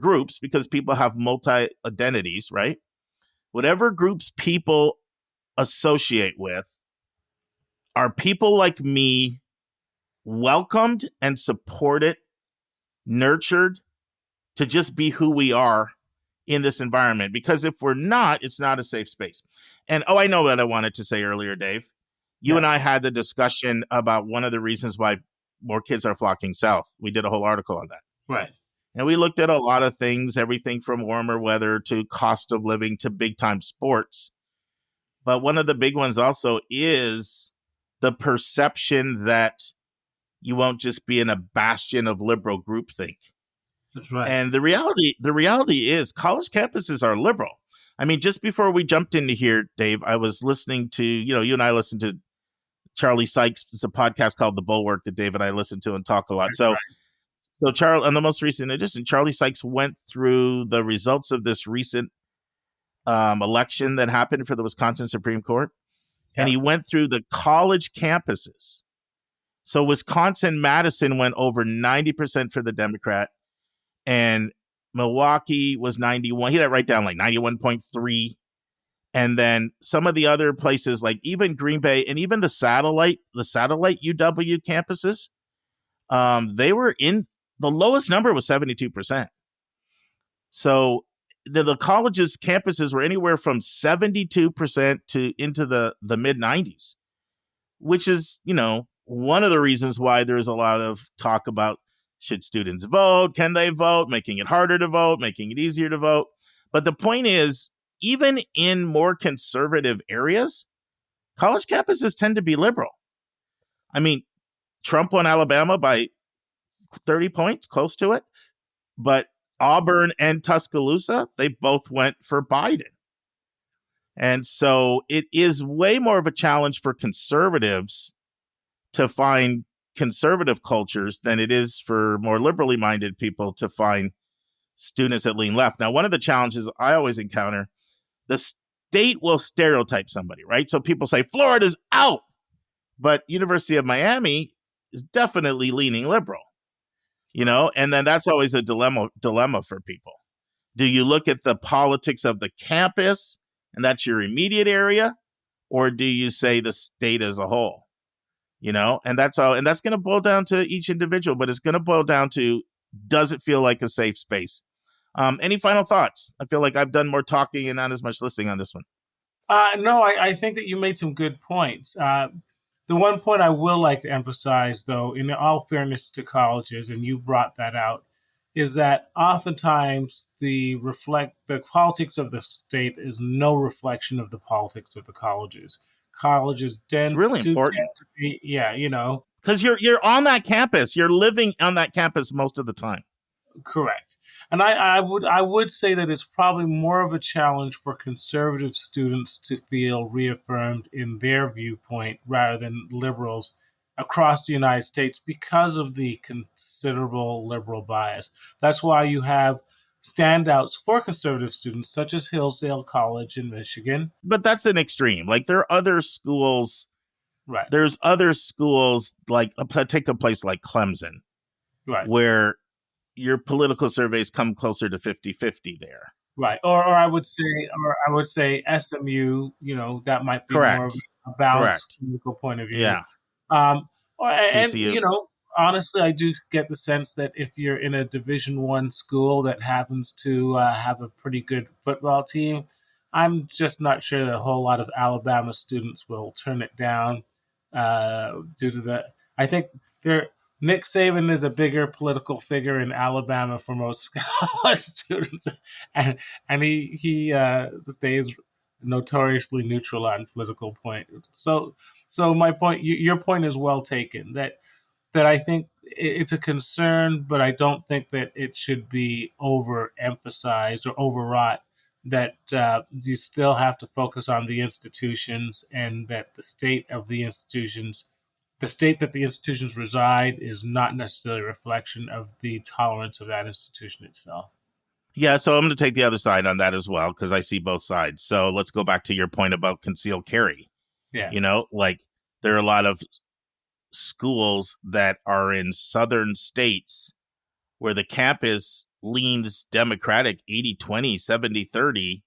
groups, because people have multi identities, right? Whatever groups people associate with, are people like me welcomed and supported, nurtured to just be who we are in this environment? Because if we're not, it's not a safe space. And I know what I wanted to say earlier, Dave. You and I had the discussion about one of the reasons why more kids are flocking south. We did a whole article on that. Right. And we looked at a lot of things, everything from warmer weather to cost of living to big time sports. But one of the big ones also is the perception that you won't just be in a bastion of liberal groupthink. That's right. And the reality is college campuses are liberal. I mean, just before we jumped into here, Dave, I was listening to, you and I listened to Charlie Sykes. It's a podcast called The Bulwark that Dave and I listen to and talk a lot. So Charlie, on the most recent edition, Charlie Sykes went through the results of this recent election that happened for the Wisconsin Supreme Court. And he went through the college campuses. So Wisconsin-Madison went over 90% for the Democrat, and Milwaukee was 91. He had it right down like 91.3. And then some of the other places, like even Green Bay and even the satellite UW campuses, they were in, the lowest number was 72%. So the colleges campuses were anywhere from 72% to into the mid 90s, which is, one of the reasons why there's a lot of talk about, should students vote? Can they vote? Making it harder to vote, making it easier to vote. But the point is, even in more conservative areas, college campuses tend to be liberal. I mean, Trump won Alabama by 30 points, close to it. But Auburn and Tuscaloosa, they both went for Biden. And so it is way more of a challenge for conservatives to find conservative cultures than it is for more liberally minded people to find students that lean left. Now, one of the challenges I always encounter, the state will stereotype somebody, right? So people say Florida's out, but University of Miami is definitely leaning liberal, and then that's always a dilemma for people. Do you look at the politics of the campus and that's your immediate area, or do you say the state as a whole? And that's all. And that's going to boil down to each individual, but it's going to boil down to, does it feel like a safe space? Any final thoughts? I feel like I've done more talking and not as much listening on this one. No, I think that you made some good points. The one point I will like to emphasize, though, in all fairness to colleges, and you brought that out, is that oftentimes the politics of the state is no reflection of the politics of the colleges. Colleges tend it's really important to be, because you're on that campus, you're living on that campus most of the time. Correct. And I would say that it's probably more of a challenge for conservative students to feel reaffirmed in their viewpoint rather than liberals across the United States because of the considerable liberal bias. That's why you have standouts for conservative students, such as Hillsdale College in Michigan. But that's an extreme. Like, there are other schools. Right. There's other schools, like take a place like Clemson, right, where your political surveys come closer to 50-50 there. Right. Or I would say SMU, that might be Correct. more of a balanced political point of view. Yeah. And, TCU. honestly, I do get the sense that if you're in a Division I school that happens to have a pretty good football team, I'm just not sure that a whole lot of Alabama students will turn it down due to the. I think Nick Saban is a bigger political figure in Alabama for most college students, and he stays notoriously neutral on political point. So my point, your point is well taken. That I think it's a concern, but I don't think that it should be overemphasized or overwrought. That you still have to focus on the institutions, and that the state that the institutions reside is not necessarily a reflection of the tolerance of that institution itself. Yeah, so I'm going to take the other side on that as well, because I see both sides. So let's go back to your point about concealed carry. Yeah. There are a lot of schools that are in southern states where the campus leans Democratic 80-20, 70-30,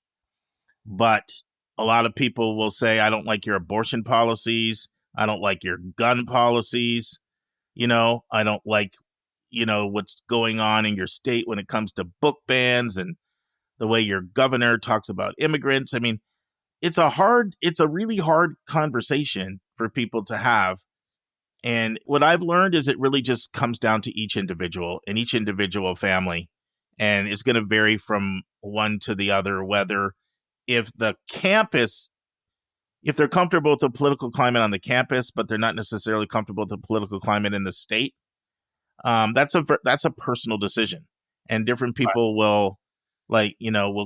but a lot of people will say, I don't like your abortion policies. I don't like your gun policies. I don't like, what's going on in your state when it comes to book bans and the way your governor talks about immigrants. I mean, it's a really hard conversation for people to have. And what I've learned is it really just comes down to each individual and each individual family. And it's going to vary from one to the other, whether if they're comfortable with the political climate on the campus, but they're not necessarily comfortable with the political climate in the state. That's a personal decision, and different people will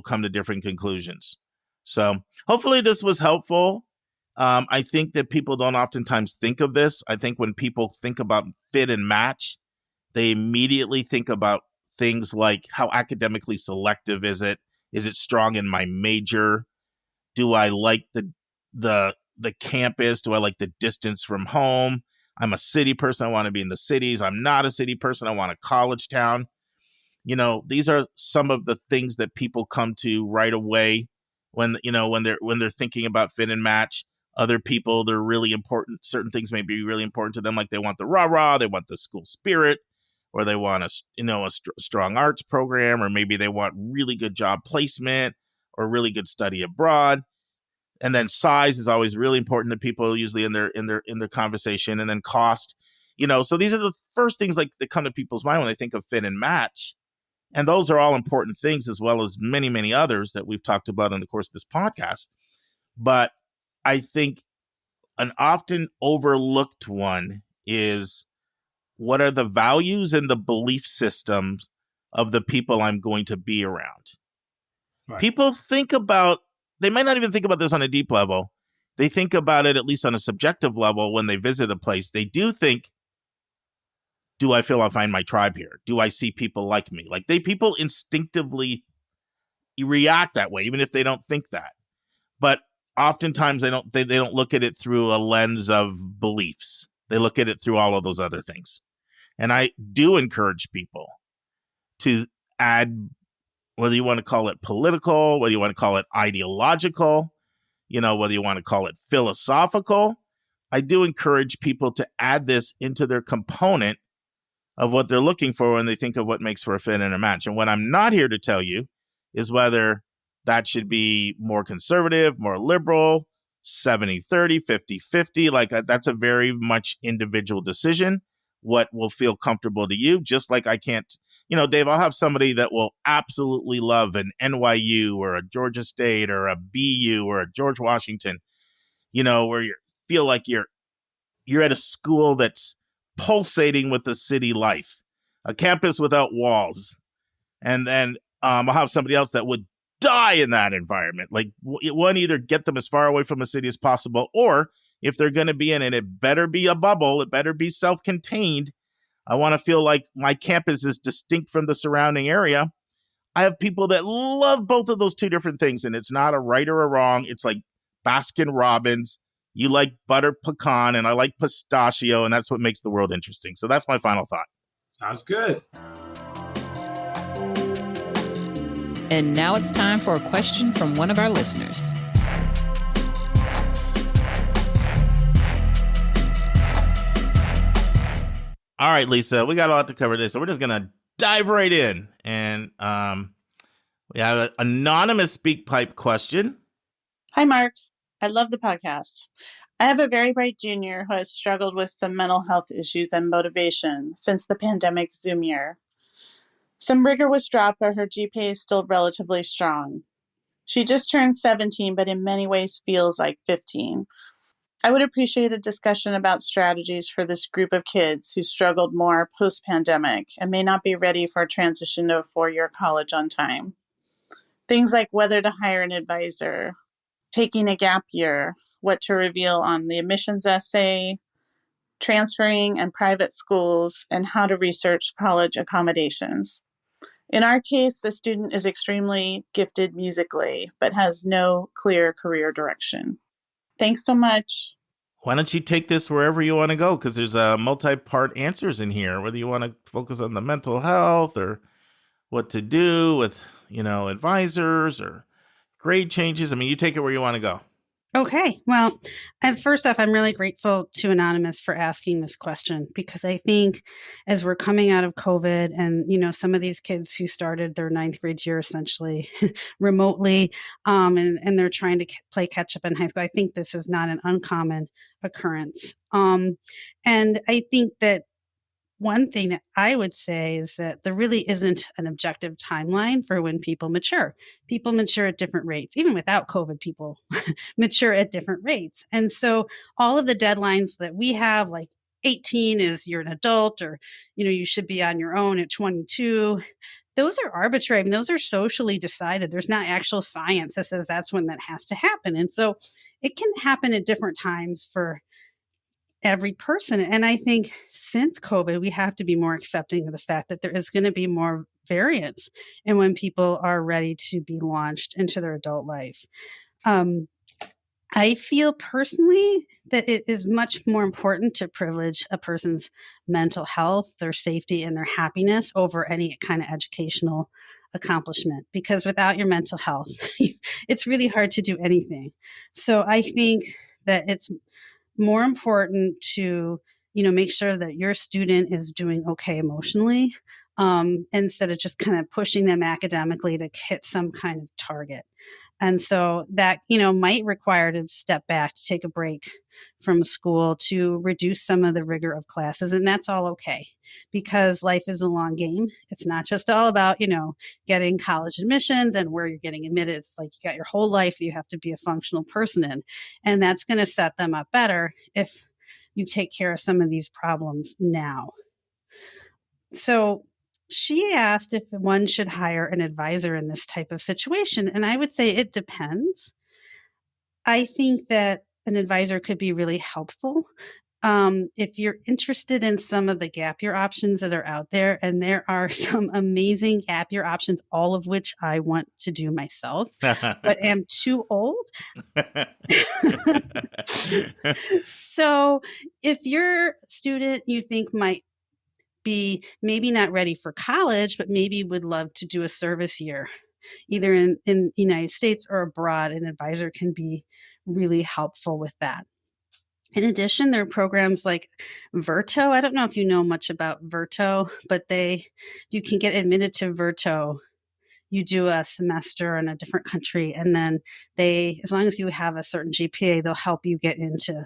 come to different conclusions. So hopefully this was helpful. I think that people don't oftentimes think of this. I think when people think about fit and match, they immediately think about things like how academically selective is it? Is it strong in my major? Do I like the campus? Do I like the distance from home? I'm a city person. I want to be in the cities. I'm not a city person. I want a college town. These are some of the things that people come to right away when they're thinking about fit and match. Other people, they're really important. Certain things may be really important to them, like they want the rah-rah, they want the school spirit, or they want a strong arts program, or maybe they want really good job placement or really good study abroad. And then size is always really important to people, usually in their conversation. And then cost, so these are the first things that come to people's mind when they think of fit and match. And those are all important things, as well as many, many others that we've talked about in the course of this podcast. But I think an often overlooked one is, what are the values and the belief systems of the people I'm going to be around? Right. People they might not even think about this on a deep level. They think about it, at least on a subjective level, when they visit a place. They do think, do I feel I'll find my tribe here? Do I see people like me? People instinctively react that way, even if they don't think that. But oftentimes they don't look at it through a lens of beliefs. They look at it through all of those other things. And I do encourage people to add, whether you want to call it political, whether you want to call it ideological, whether you want to call it philosophical, I do encourage people to add this into their component of what they're looking for when they think of what makes for a fit and a match. And what I'm not here to tell you is whether that should be more conservative, more liberal, 70-30, 50-50. That's a very much individual decision, what will feel comfortable to you. Just like I can't, Dave, I'll have somebody that will absolutely love an NYU or a Georgia State or a BU or a George Washington, where you feel like you're at a school that's pulsating with the city life, a campus without walls. And then I'll have somebody else that would die in that environment. One, either get them as far away from the city as possible, or if they're going to be in it, it better be a bubble. It better be self-contained. I want to feel like my campus is distinct from the surrounding area. I have people that love both of those two different things, and it's not a right or a wrong. It's like Baskin Robbins. You like butter pecan, and I like pistachio, and that's what makes the world interesting. So that's my final thought. Sounds good. And now it's time for a question from one of our listeners. All right, Lisa, we got a lot to cover this, so we're just gonna dive right in. And we have an anonymous speak pipe question. Hi, Mark. I love the podcast. I have a very bright junior who has struggled with some mental health issues and motivation since the pandemic Zoom year. Some rigor was dropped, but her GPA is still relatively strong. She just turned 17, but in many ways feels like 15. I would appreciate a discussion about strategies for this group of kids who struggled more post-pandemic and may not be ready for a transition to a 4-year college on time. Things like whether to hire an advisor, taking a gap year, what to reveal on the admissions essay, transferring and private schools, and how to research college accommodations. In our case, the student is extremely gifted musically, but has no clear career direction. Thanks so much. Why don't you take this wherever you want to go? Because there's multi-part answers in here, whether you want to focus on the mental health or what to do with, advisors or grade changes. I mean, you take it where you want to go. Okay. Well, first off, I'm really grateful to Anonymous for asking this question, because I think as we're coming out of COVID and, some of these kids who started their 9th grade year essentially remotely, and they're trying to play catch up in high school, I think this is not an uncommon occurrence. And I think that one thing that I would say is that there really isn't an objective timeline for when people mature. People mature at different rates. Even without COVID, people mature at different rates. And so all of the deadlines that we have, like 18 is you're an adult, or, you should be on your own at 22. Those are arbitrary. I mean, those are socially decided. There's not actual science that says that's when that has to happen. And so it can happen at different times for every person. And I think since COVID, we have to be more accepting of the fact that there is going to be more variance in when people are ready to be launched into their adult life. I feel personally that it is much more important to privilege a person's mental health, their safety, and their happiness over any kind of educational accomplishment, because without your mental health, it's really hard to do anything. So I think that it's more important to, make sure that your student is doing okay emotionally, instead of just kind of pushing them academically to hit some kind of target. And so that, might require to step back, to take a break from school, to reduce some of the rigor of classes. And that's all okay, because life is a long game. It's not just all about, getting college admissions and where you're getting admitted. It's like you got your whole life that you have to be a functional person in. And that's going to set them up better if you take care of some of these problems now. So she asked if one should hire an advisor in this type of situation. And I would say it depends. I think that an advisor could be really helpful if you're interested in some of the gap year options that are out there. And there are some amazing gap year options, all of which I want to do myself, but am too old. So if your student you think might be maybe not ready for college, but maybe would love to do a service year, either in the United States or abroad, an advisor can be really helpful with that. In addition, there are programs like Verto. I don't know if you know much about Verto, but you can get admitted to Verto. You do a semester in a different country, and then as long as you have a certain GPA, they'll help you get into.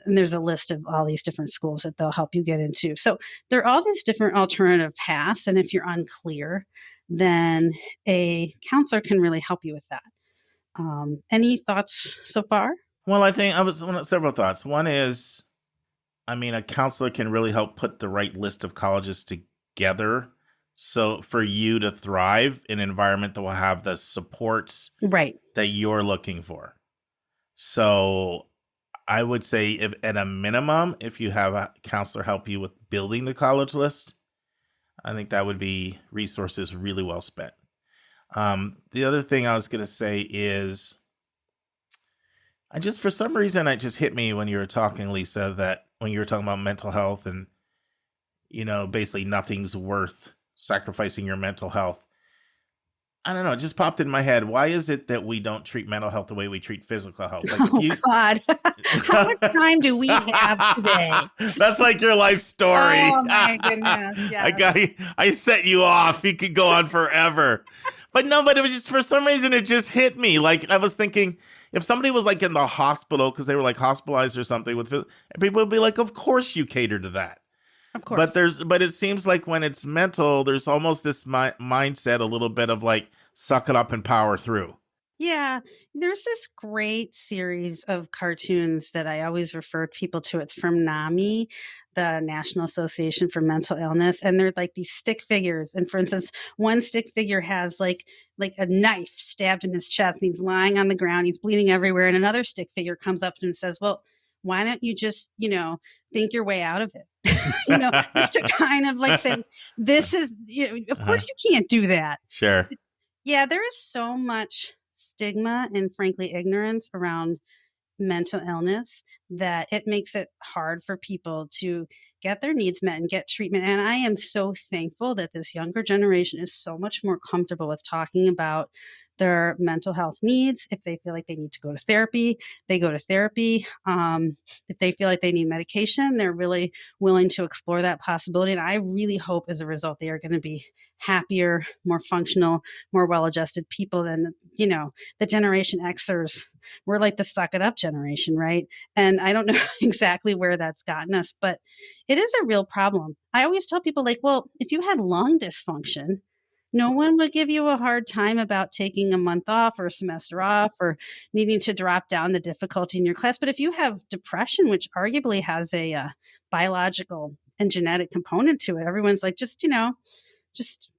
And there's a list of all these different schools that they'll help you get into. So there are all these different alternative paths. And if you're unclear, then a counselor can really help you with that. Any thoughts so far? Well, I think several thoughts. One is, a counselor can really help put the right list of colleges together. So for you to thrive in an environment that will have the supports that you're looking for. So I would say if at a minimum, if you have a counselor help you with building the college list, I think that would be resources really well spent. The other thing I was going to say is, for some reason, it just hit me when you were talking, Lisa, that when you were talking about mental health and, basically nothing's worth sacrificing your mental health. I don't know, it just popped in my head. Why is it that we don't treat mental health the way we treat physical health? Like if Oh you God, how much time do we have today? That's like your life story. Oh my goodness, yes. I set you off. You could go on forever. But no, but it was just for some reason it just hit me. Like I was thinking if somebody was like in the hospital because they were like hospitalized or something with people would be like, of course you cater to that. Of course. But it seems like when it's mental, there's almost this mindset, a little bit of like suck it up and power through. Yeah, there's this great series of cartoons that I always refer people to. It's from NAMI, the National Association for Mental Illness, and they're like these stick figures. And for instance, one stick figure has like a knife stabbed in his chest, and he's lying on the ground, he's bleeding everywhere. And another stick figure comes up to him and says, "Well, why don't you just, think your way out of it?" Just to kind of like say, "This is, of course you can't do that." Sure. Yeah, there is so much stigma and frankly ignorance around mental illness that it makes it hard for people to get their needs met and get treatment. And I am so thankful that this younger generation is so much more comfortable with talking about their mental health needs. If they feel like they need to go to therapy, they go to therapy. If they feel like they need medication, they're really willing to explore that possibility. And I really hope as a result, they are going to be happier, more functional, more well-adjusted people than, the Generation Xers. We're like the suck it up generation, right? And I don't know exactly where that's gotten us, but it is a real problem. I always tell people like, well, if you had lung dysfunction, no one would give you a hard time about taking a month off or a semester off or needing to drop down the difficulty in your class. But if you have depression, which arguably has a biological and genetic component to it, everyone's like, just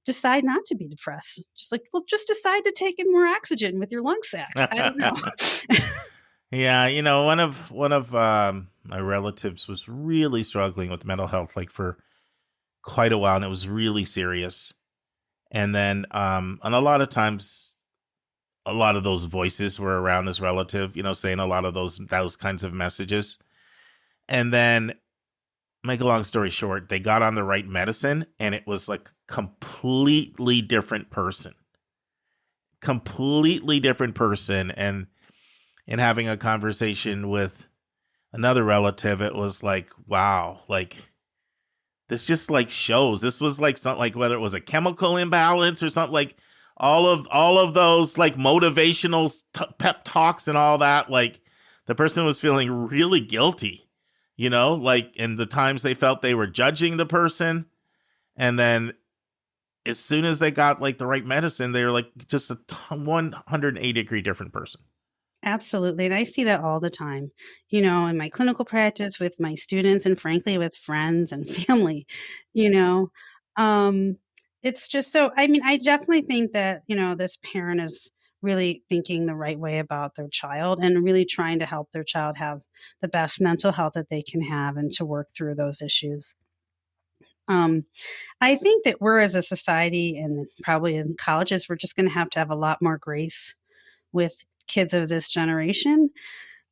decide not to be depressed. Just like, well, just decide to take in more oxygen with your lung sacs. I don't know. Yeah, one of my relatives was really struggling with mental health, like for quite a while, and it was really serious. And then, and a lot of times, a lot of those voices were around this relative, saying a lot of those kinds of messages. And then, make a long story short, they got on the right medicine, and it was like completely different person. And in having a conversation with another relative, it was like, wow, like this just like shows this was like something like whether it was a chemical imbalance or something, like all of those like motivational pep talks and all that, like the person was feeling really guilty, like in the times they felt they were judging the person. And then as soon as they got like the right medicine, they were like just a 180-degree different person. Absolutely. And I see that all the time, in my clinical practice with my students and frankly with friends and family, it's just so, I definitely think that, this parent is really thinking the right way about their child and really trying to help their child have the best mental health that they can have and to work through those issues. I think that we're as a society and probably in colleges, we're just going to have a lot more grace with kids of this generation.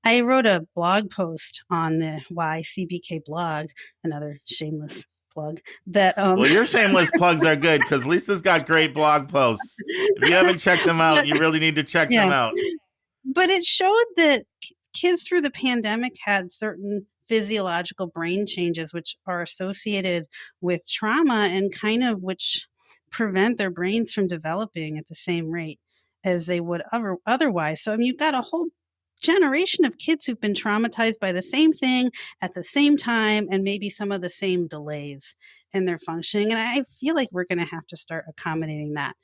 I wrote a blog post on the YCBK blog, another shameless plug. Well, your shameless plugs are good because Lisa's got great blog posts. If you haven't checked them out, you really need to check them out. But it showed that kids through the pandemic had certain physiological brain changes which are associated with trauma and kind of which prevent their brains from developing at the same rate as they would otherwise. So, you've got a whole generation of kids who've been traumatized by the same thing at the same time and maybe some of the same delays in their functioning. And I feel like we're going to have to start accommodating that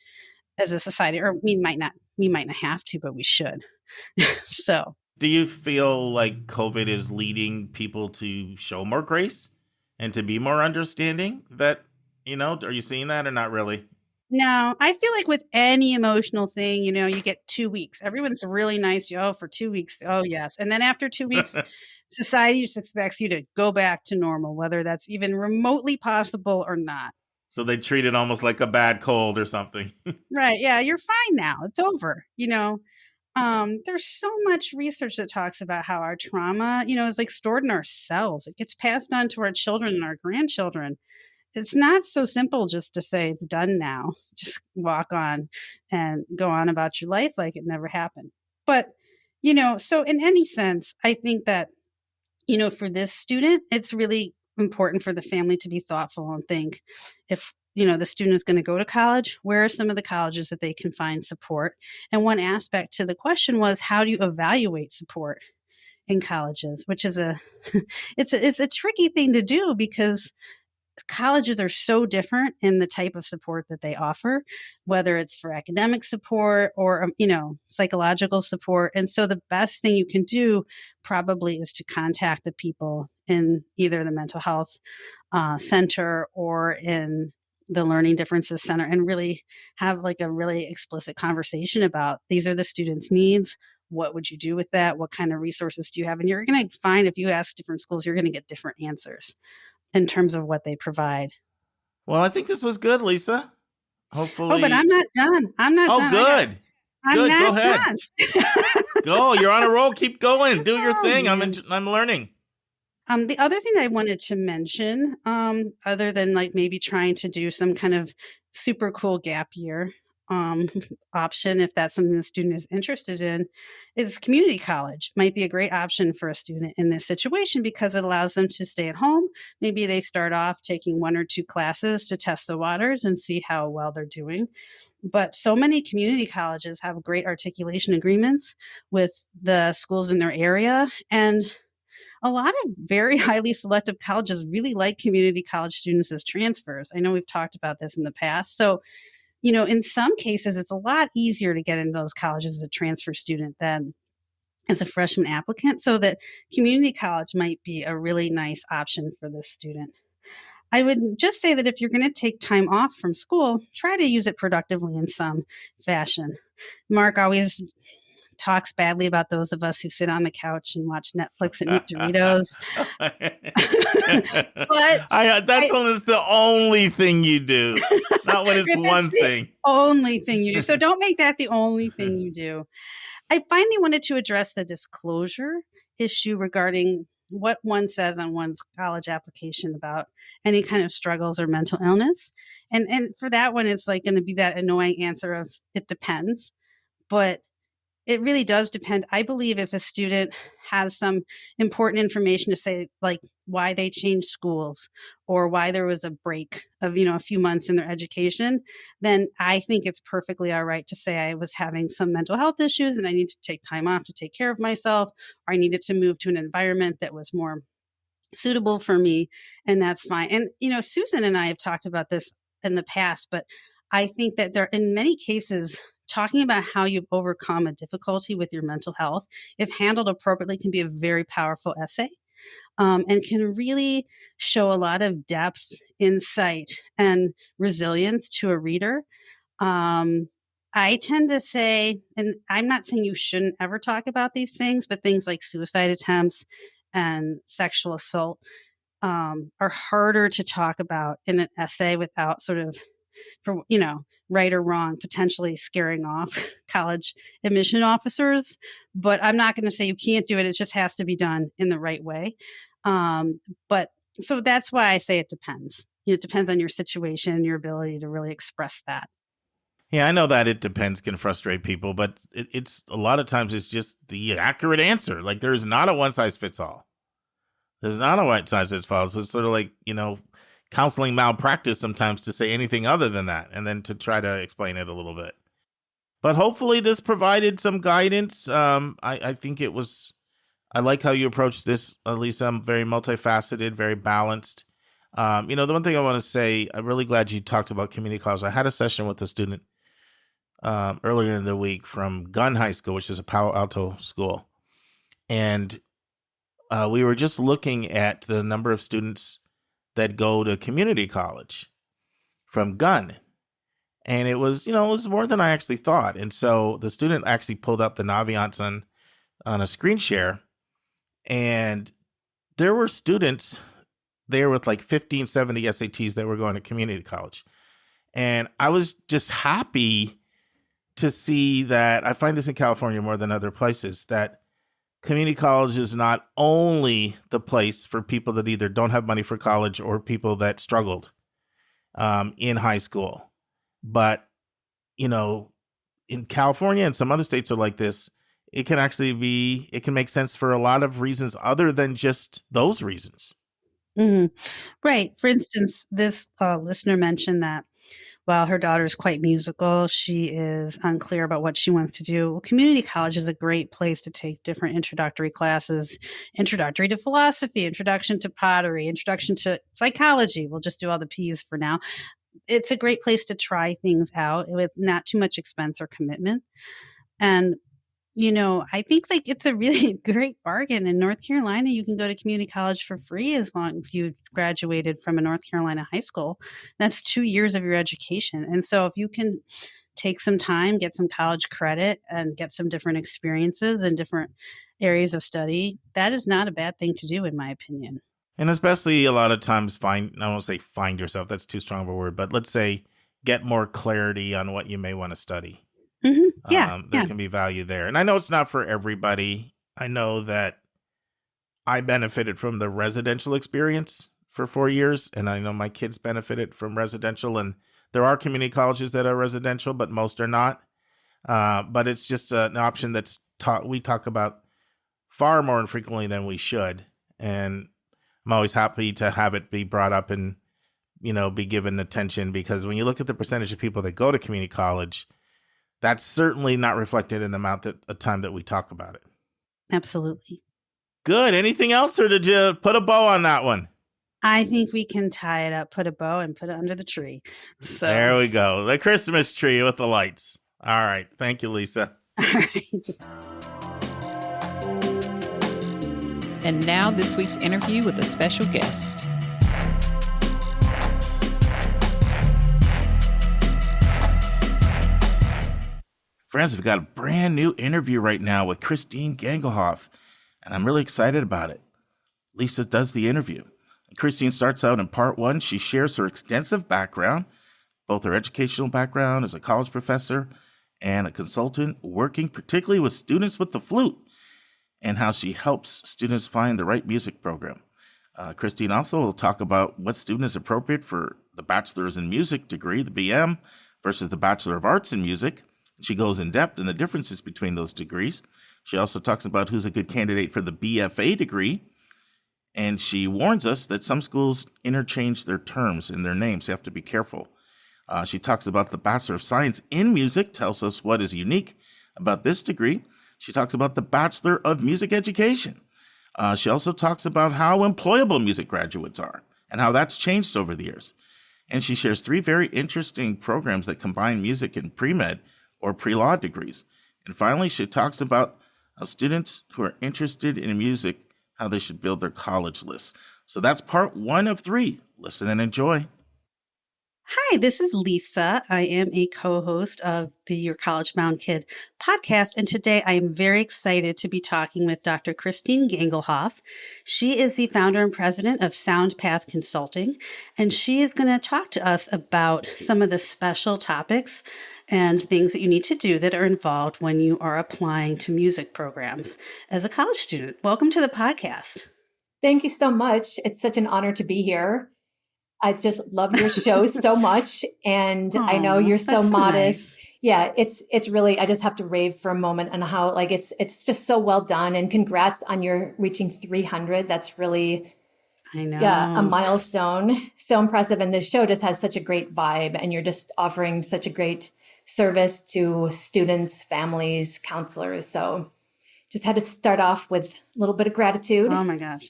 as a society, or we might not have to, but we should. So. Do you feel like COVID is leading people to show more grace and to be more understanding that, are you seeing that or not really? No, I feel like with any emotional thing, you get 2 weeks. Everyone's really nice. For 2 weeks. Oh, yes. And then after 2 weeks, society just expects you to go back to normal, whether that's even remotely possible or not. So they treat it almost like a bad cold or something. Right. Yeah. You're fine now. It's over. There's so much research that talks about how our trauma, is like stored in our cells. It gets passed on to our children and our grandchildren. it's not so simple just to say it's done now. Just walk on and go on about your life like it never happened. But, so in any sense, I think that, for this student, it's really important for the family to be thoughtful and think if, the student is going to go to college, where are some of the colleges that they can find support? And one aspect to the question was, how do you evaluate support in colleges, which is it's a tricky thing to do because colleges are so different in the type of support that they offer, whether it's for academic support or, psychological support. And so the best thing you can do probably is to contact the people in either the mental health center or in the Learning Differences Center and really have like a really explicit conversation about these are the students' needs. What would you do with that? What kind of resources do you have? And you're going to find if you ask different schools, you're going to get different answers in terms of what they provide. Well, I think this was good, Lisa. Hopefully. Oh, but I'm not done. I'm not done. Good. I'm Good. not Go ahead. done. Go. You're on a roll. Keep going. Do your thing. Man. I'm learning. The other thing I wanted to mention, other than like maybe trying to do some kind of super cool gap year option, if that's something the student is interested in, is community college. Might be a great option for a student in this situation because it allows them to stay at home. Maybe they start off taking 1 or 2 classes to test the waters and see how well they're doing. But so many community colleges have great articulation agreements with the schools in their area. And a lot of very highly selective colleges really like community college students as transfers. I know we've talked about this in the past. So, in some cases, it's a lot easier to get into those colleges as a transfer student than as a freshman applicant. So that community college might be a really nice option for this student. I would just say that if you're going to take time off from school, try to use it productively in some fashion. Mark always talks badly about those of us who sit on the couch and watch Netflix and eat Doritos. That's the only thing you do. Not when it's one thing. Only thing you do. So don't make that the only thing you do. I finally wanted to address the disclosure issue regarding what one says on one's college application about any kind of struggles or mental illness. And for that one, it's like going to be that annoying answer of it depends. But it really does depend. I believe if a student has some important information to say, like why they changed schools or why there was a break of, a few months in their education, then I think it's perfectly all right to say I was having some mental health issues and I need to take time off to take care of myself, or I needed to move to an environment that was more suitable for me. And that's fine. And, Susan and I have talked about this in the past, but I think that there, in many cases, talking about how you've overcome a difficulty with your mental health, if handled appropriately, can be a very powerful essay and can really show a lot of depth, insight, and resilience to a reader. I tend to say, and I'm not saying you shouldn't ever talk about these things, but things like suicide attempts and sexual assault are harder to talk about in an essay without sort of, for right or wrong, potentially scaring off college admission officers. But I'm not going to say you can't do it. It just has to be done in the right way. But so that's why I say it depends. It depends on your situation, your ability to really express that. Yeah, I know that it depends can frustrate people, but it's a lot of times it's just the accurate answer. Like there's not a one size fits all. There's not a one size fits all. So it's sort of like, counseling malpractice sometimes to say anything other than that and then to try to explain it a little bit. But hopefully this provided some guidance. I think I like how you approached this, Lisa. I'm very multifaceted, very balanced. The one thing I want to say, I'm really glad you talked about community college. I had a session with a student earlier in the week from Gunn High School, which is a Palo Alto school. And we were just looking at the number of students that go to community college from Gunn. And it was more than I actually thought. And so the student actually pulled up the Naviance on a screen share. And there were students there with like 15, 70 SATs that were going to community college. And I was just happy to see that. I find this in California more than other places, that community college is not only the place for people that either don't have money for college or people that struggled in high school. But, you know, in California and some other states are like this, it can make sense for a lot of reasons other than just those reasons. Mhm. Right. For instance, this listener mentioned that while her daughter is quite musical, she is unclear about what she wants to do. Well, community college is a great place to take different introductory classes, introductory to philosophy, introduction to pottery, introduction to psychology. We'll just do all the P's for now. It's a great place to try things out with not too much expense or commitment. And I think like it's a really great bargain. In North Carolina, you can go to community college for free as long as you graduated from a North Carolina high school. That's 2 years of your education. And so if you can take some time, get some college credit, and get some different experiences in different areas of study, that is not a bad thing to do, in my opinion. And especially a lot of times I won't say find yourself, that's too strong of a word, but let's say get more clarity on what you may want to study. Mm-hmm. There can be value there. And I know it's not for everybody. I know that I benefited from the residential experience for 4 years, and I know my kids benefited from residential, and there are community colleges that are residential, but most are not. But it's just an option that's we talk about far more infrequently than we should. And I'm always happy to have it be brought up and, be given attention, because when you look at the percentage of people that go to community college, that's certainly not reflected in the amount of time that we talk about it. Absolutely. Good. Anything else, or did you put a bow on that one? I think we can tie it up, put a bow, and put it under the tree. So there we go. The Christmas tree with the lights. All right. Thank you, Lisa. All right. And now this week's interview with a special guest. Friends, we've got a brand new interview right now with Christine Gangelhoff, and I'm really excited about it. Lisa does the interview. Christine starts out in part one. She shares her extensive background, both her educational background as a college professor and a consultant working particularly with students with the flute, and how she helps students find the right music program. Christine also will talk about what student is appropriate for the Bachelor's in Music degree, the BM, versus the Bachelor of Arts in Music. She goes in depth in the differences between those degrees. She also talks about who's a good candidate for the BFA degree. And she warns us that some schools interchange their terms in their names. So you have to be careful. She talks about the Bachelor of Science in Music, tells us what is unique about this degree. She talks about the Bachelor of Music Education. She also talks about how employable music graduates are and how that's changed over the years. And she shares 3 very interesting programs that combine music and pre-med or pre-law degrees. And finally, she talks about how students who are interested in music, how they should build their college lists. So that's part 1 of 3. Listen and enjoy. Hi, this is Lisa. I am a co-host of the Your College Bound Kid podcast, and today I am very excited to be talking with Dr. Christine Gangelhoff. She is the founder and president of SoundPath Consulting, and she is going to talk to us about some of the special topics and things that you need to do that are involved when you are applying to music programs as a college student. Welcome to the podcast. Thank you so much. It's such an honor to be here. I just love your show so much. And I know you're so modest. Nice. Yeah, it's really, I just have to rave for a moment on how it's just so well done. And congrats on your reaching 300. That's really, I know. Yeah, a milestone. So impressive. And this show just has such a great vibe. And you're just offering such a great service to students, families, counselors. So just had to start off with a little bit of gratitude. Oh my gosh.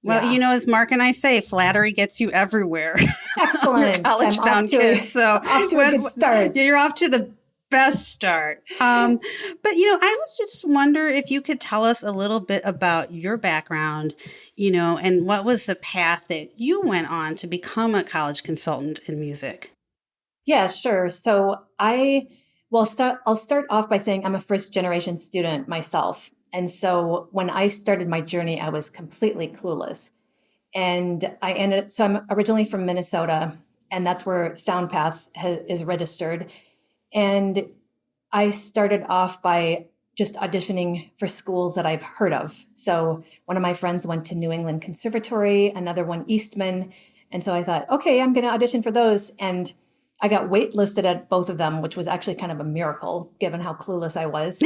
Well, yeah. As Mark and I say, flattery gets you everywhere. Excellent. College bound kids. So off to a good start. You're off to the best start. But, I would just wonder if you could tell us a little bit about your background, and what was the path that you went on to become a college consultant in music? Yeah, sure. So I'll start off by saying I'm a first generation student myself. And so when I started my journey, I was completely clueless. And I'm originally from Minnesota, and that's where SoundPath is registered. And I started off by just auditioning for schools that I've heard of. So one of my friends went to New England Conservatory, another one Eastman, And so I thought, okay, I'm going to audition for those. And I got waitlisted at both of them, which was actually kind of a miracle given how clueless I was.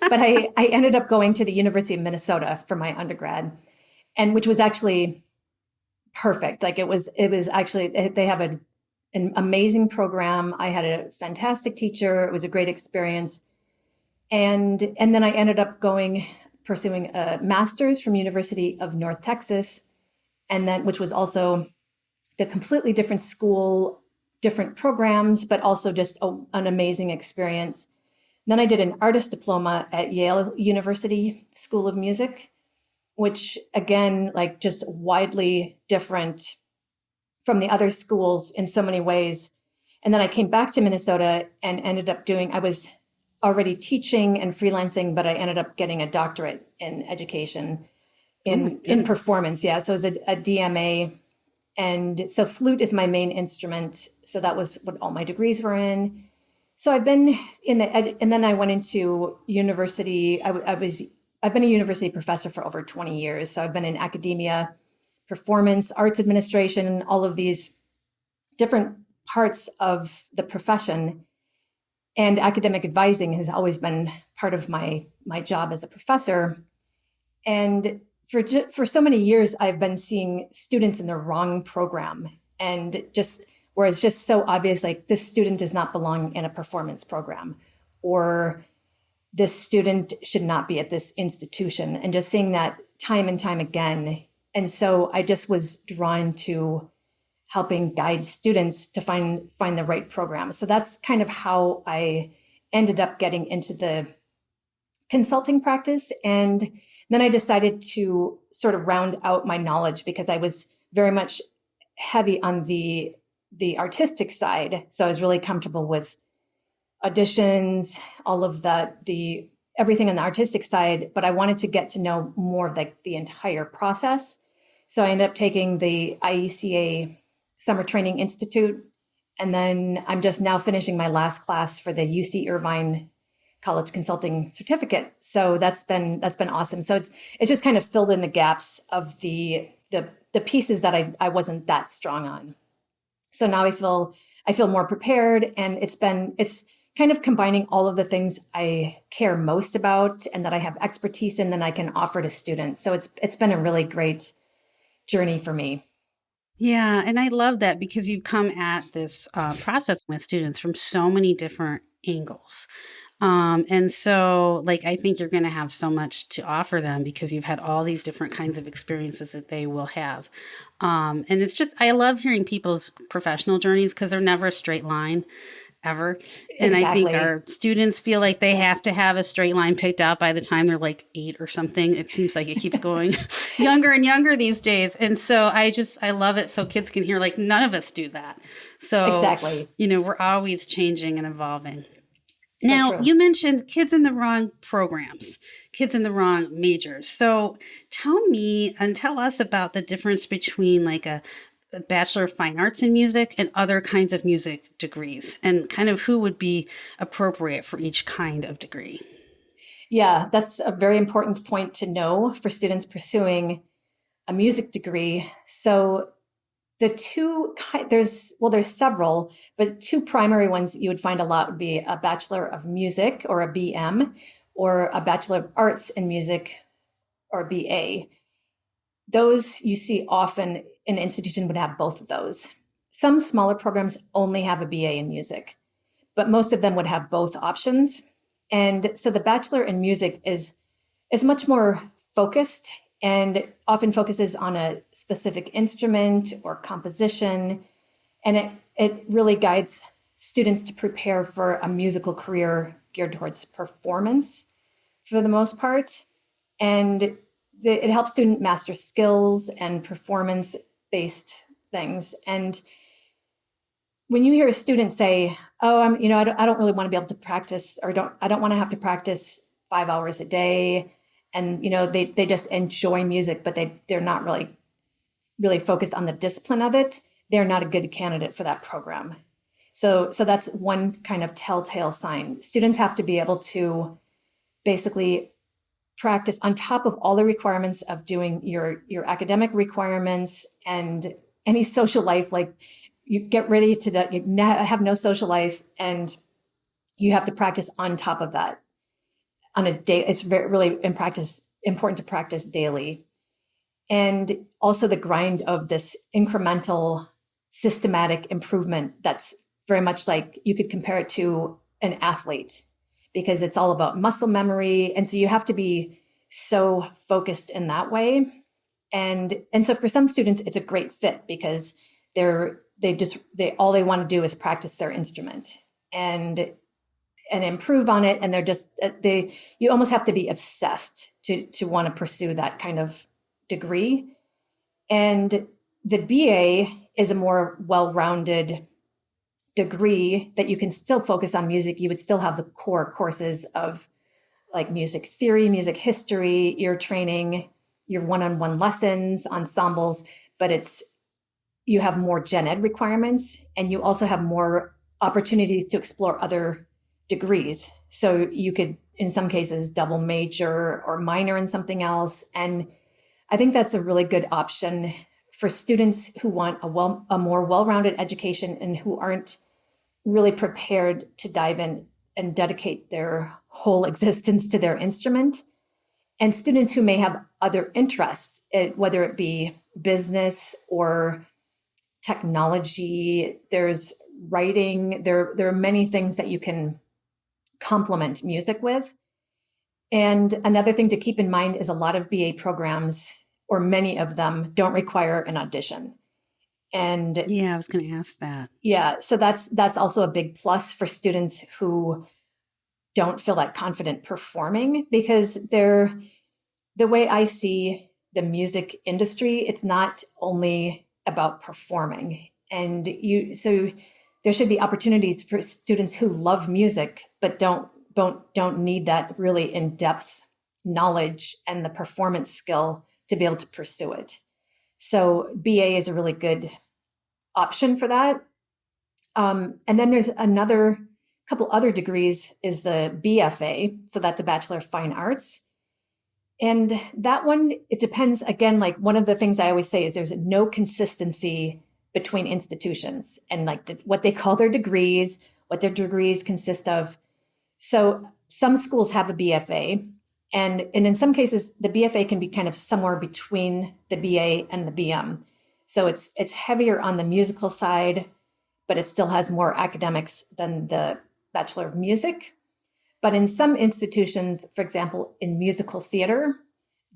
But I ended up going to the University of Minnesota for my undergrad, and which was actually perfect. Like it was actually, they have an amazing program. I had a fantastic teacher. It was a great experience. And then I ended up pursuing a master's from University of North Texas, and then, which was also a completely different school, different programs, but also just an amazing experience. Then I did an artist diploma at Yale University School of Music, which again, like just widely different from the other schools in so many ways. And then I came back to Minnesota and ended up I was already teaching and freelancing, but I ended up getting a doctorate in education in performance. Yeah. So it was a DMA. And so flute is my main instrument. So that was what all my degrees were in. So I've been and then I went into university. I've been a university professor for over 20 years. So I've been in academia, performance, arts administration, all of these different parts of the profession. And academic advising has always been part of my job as a professor. And for so many years, I've been seeing students in the wrong program, and where it's just so obvious, like this student does not belong in a performance program, or this student should not be at this institution, and just seeing that time and time again. And so I just was drawn to helping guide students to find the right program. So that's kind of how I ended up getting into the consulting practice. And then I decided to sort of round out my knowledge, because I was very much heavy on the artistic side. So I was really comfortable with auditions, all of that, everything on the artistic side, but I wanted to get to know more of like the entire process. So I ended up taking the IECA Summer Training Institute. And then I'm just now finishing my last class for the UC Irvine College Consulting Certificate. So that's been awesome. So it's just kind of filled in the gaps of the pieces that I wasn't that strong on. So now I feel more prepared, and it's kind of combining all of the things I care most about and that I have expertise in that I can offer to students. So it's been a really great journey for me. Yeah, and I love that, because you've come at this process with students from so many different angles. And so, like, I think you're going to have so much to offer them, because you've had all these different kinds of experiences that they will have. And it's just, I love hearing people's professional journeys, because they're never a straight line ever. And Exactly. I think our students feel like they have to have a straight line picked out by the time they're like 8 or something. It seems like it keeps going younger and younger these days. And so I love it. So kids can hear, like, none of us do that. So, Exactly. we're always changing and evolving. So now, true. you mentioned kids in the wrong programs, kids in the wrong majors. So tell us about the difference between like a Bachelor of Fine Arts in Music and other kinds of music degrees, and kind of who would be appropriate for each kind of degree. Yeah, that's a very important point to know for students pursuing a music degree. So there's several, but two primary ones you would find a lot would be a Bachelor of Music, or a BM, or a Bachelor of Arts in Music, or a BA. Those you see often. An institution would have both of those. Some smaller programs only have a BA in music, but most of them would have both options. And so the Bachelor in Music is much more focused, and often focuses on a specific instrument or composition. And it really guides students to prepare for a musical career geared towards performance for the most part. And it helps students master skills and performance-based things. And when you hear a student say, "Oh, I don't really want to be able to practice, or I don't want to have to practice 5 hours a day," and they just enjoy music, but they're not really focused on the discipline of it, they're not a good candidate for that program. So that's one kind of telltale sign. Students have to be able to basically practice on top of all the requirements of doing your academic requirements and any social life. Like, you get ready to have no social life, and you have to practice on top of that on a day. It's really important to practice daily. And also the grind of this incremental systematic improvement that's very much like you could compare it to an athlete, because it's all about muscle memory. And so you have to be so focused in that way. And so for some students, it's a great fit because all they want to do is practice their instrument and improve on it. And you almost have to be obsessed to want to pursue that kind of degree. And the BA is a more well-rounded degree that you can still focus on music. You would still have the core courses of like music theory, music history, ear training, your one-on-one lessons, ensembles, but you have more gen ed requirements, and you also have more opportunities to explore other degrees. So you could, in some cases, double major or minor in something else. And I think that's a really good option for students who want a more well-rounded education and who aren't really prepared to dive in and dedicate their whole existence to their instrument. And students who may have other interests, whether it be business or technology, there's writing, there are many things that you can complement music with. And another thing to keep in mind is a lot of BA programs, or many of them, don't require an audition. And yeah, I was going to ask that. Yeah, so that's also a big plus for students who don't feel that confident performing, because the way I see the music industry, it's not only about performing. And so there should be opportunities for students who love music but don't need that really in-depth knowledge and the performance skill to be able to pursue it. So BA is a really good option for that. And then there's another couple other degrees is the BFA. So that's a Bachelor of Fine Arts. And that one, it depends. Again, like one of the things I always say is there's no consistency between institutions and like what they call their degrees, what their degrees consist of. So some schools have a BFA, and in some cases, the BFA can be kind of somewhere between the BA and the BM. So it's heavier on the musical side, but it still has more academics than the Bachelor of Music. But in some institutions, for example, in musical theater,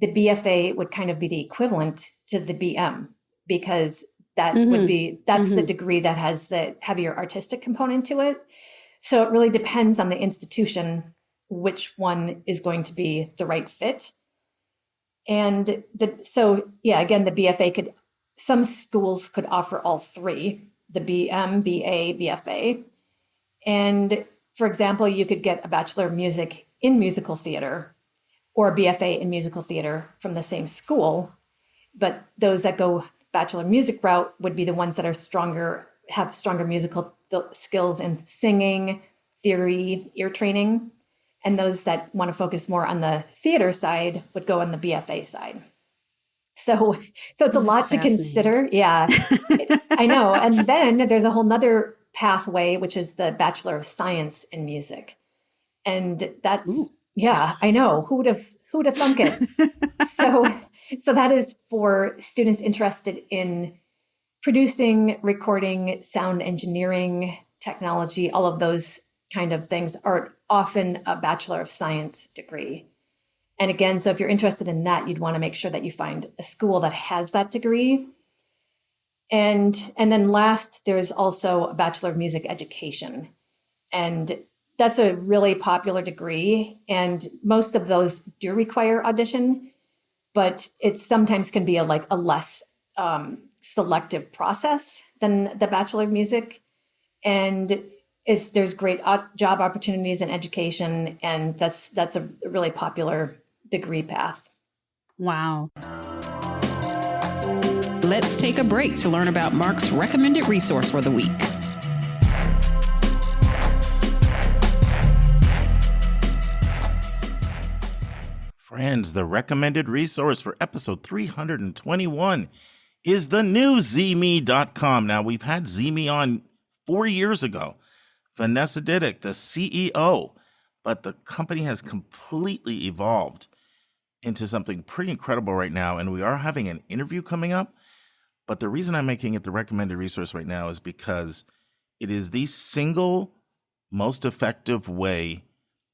the BFA would kind of be the equivalent to the BM, because that's the degree that has the heavier artistic component to it. So it really depends on the institution, which one is going to be the right fit. And again, the BFA some schools could offer all three, the BM, BA, BFA. And for example, you could get a Bachelor of Music in musical theater or a BFA in musical theater from the same school. But those that go Bachelor of Music route would be the ones that are have stronger musical skills in singing, theory, ear training. And those that want to focus more on the theater side would go on the BFA side. So it's a lot to consider. Yeah, I know. And then there's a whole nother pathway, which is the Bachelor of Science in Music. And that's, yeah, I know. Who would have thunk it? So that is for students interested in producing, recording, sound engineering, technology, all of those kind of things are often a Bachelor of Science degree. And again, so if you're interested in that, you'd want to make sure that you find a school that has that degree. And then last, there's also a Bachelor of Music Education. And that's a really popular degree. And most of those do require audition, but it sometimes can be a less selective process than the Bachelor of Music. And there's great job opportunities in education. And that's a really popular degree path. Wow. Let's take a break to learn about Mark's recommended resource for the week. For Friends, the recommended resource for episode 321 is the new zme.com. Now, we've had Zme on 4 years ago. Vanessa Diddick, the CEO, but the company has completely evolved into something pretty incredible right now, and we are having an interview coming up. But the reason I'm making it the recommended resource right now is because it is the single most effective way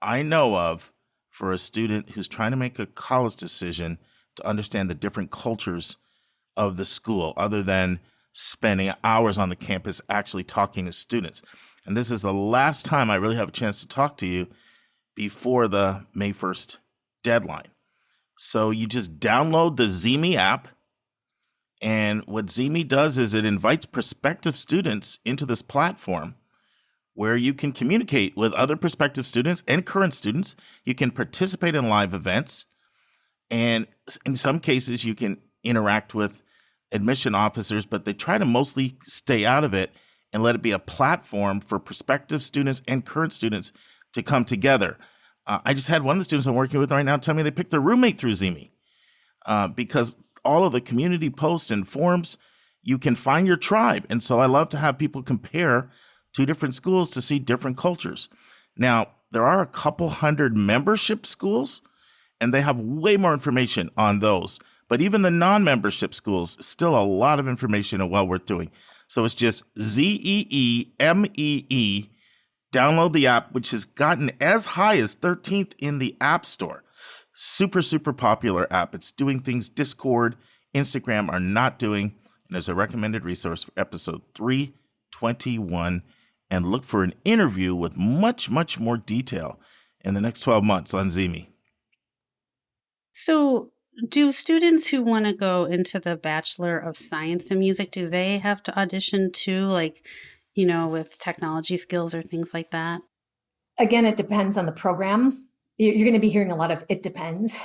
I know of for a student who's trying to make a college decision to understand the different cultures of the school, other than spending hours on the campus actually talking to students. And this is the last time I really have a chance to talk to you before the May 1st deadline. So you just download the Zme app. And what Zme does is it invites prospective students into this platform where you can communicate with other prospective students and current students. You can participate in live events. And in some cases, you can interact with admission officers, but they try to mostly stay out of it and let it be a platform for prospective students and current students to come together. I just had one of the students I'm working with right now tell me they picked their roommate through Zme because all of the community posts and forums, you can find your tribe. And so I love to have people compare two different schools to see different cultures. Now, there are a couple hundred membership schools, and they have way more information on those. But even the non-membership schools, still a lot of information and well worth doing. So it's just ZEEMEE. Download the app, which has gotten as high as 13th in the App Store. Super, super popular app. It's doing things Discord, Instagram are not doing. And there's a recommended resource for episode 321. And look for an interview with much, much more detail in the next 12 months on Zme. So do students who want to go into the Bachelor of Science in Music, do they have to audition too, like, with technology skills or things like that? Again, it depends on the program. You're going to be hearing a lot of "it depends."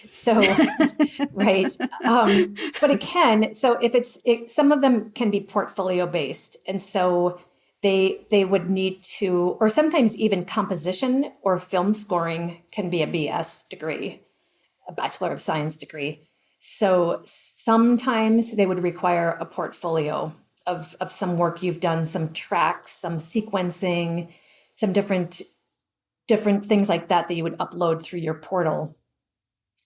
So, right. But it can. So if some of them can be portfolio based. And so they would need to, or sometimes even composition or film scoring can be a BS degree, a Bachelor of Science degree. So sometimes they would require a portfolio of some work you've done, some tracks, some sequencing, some different things like that you would upload through your portal.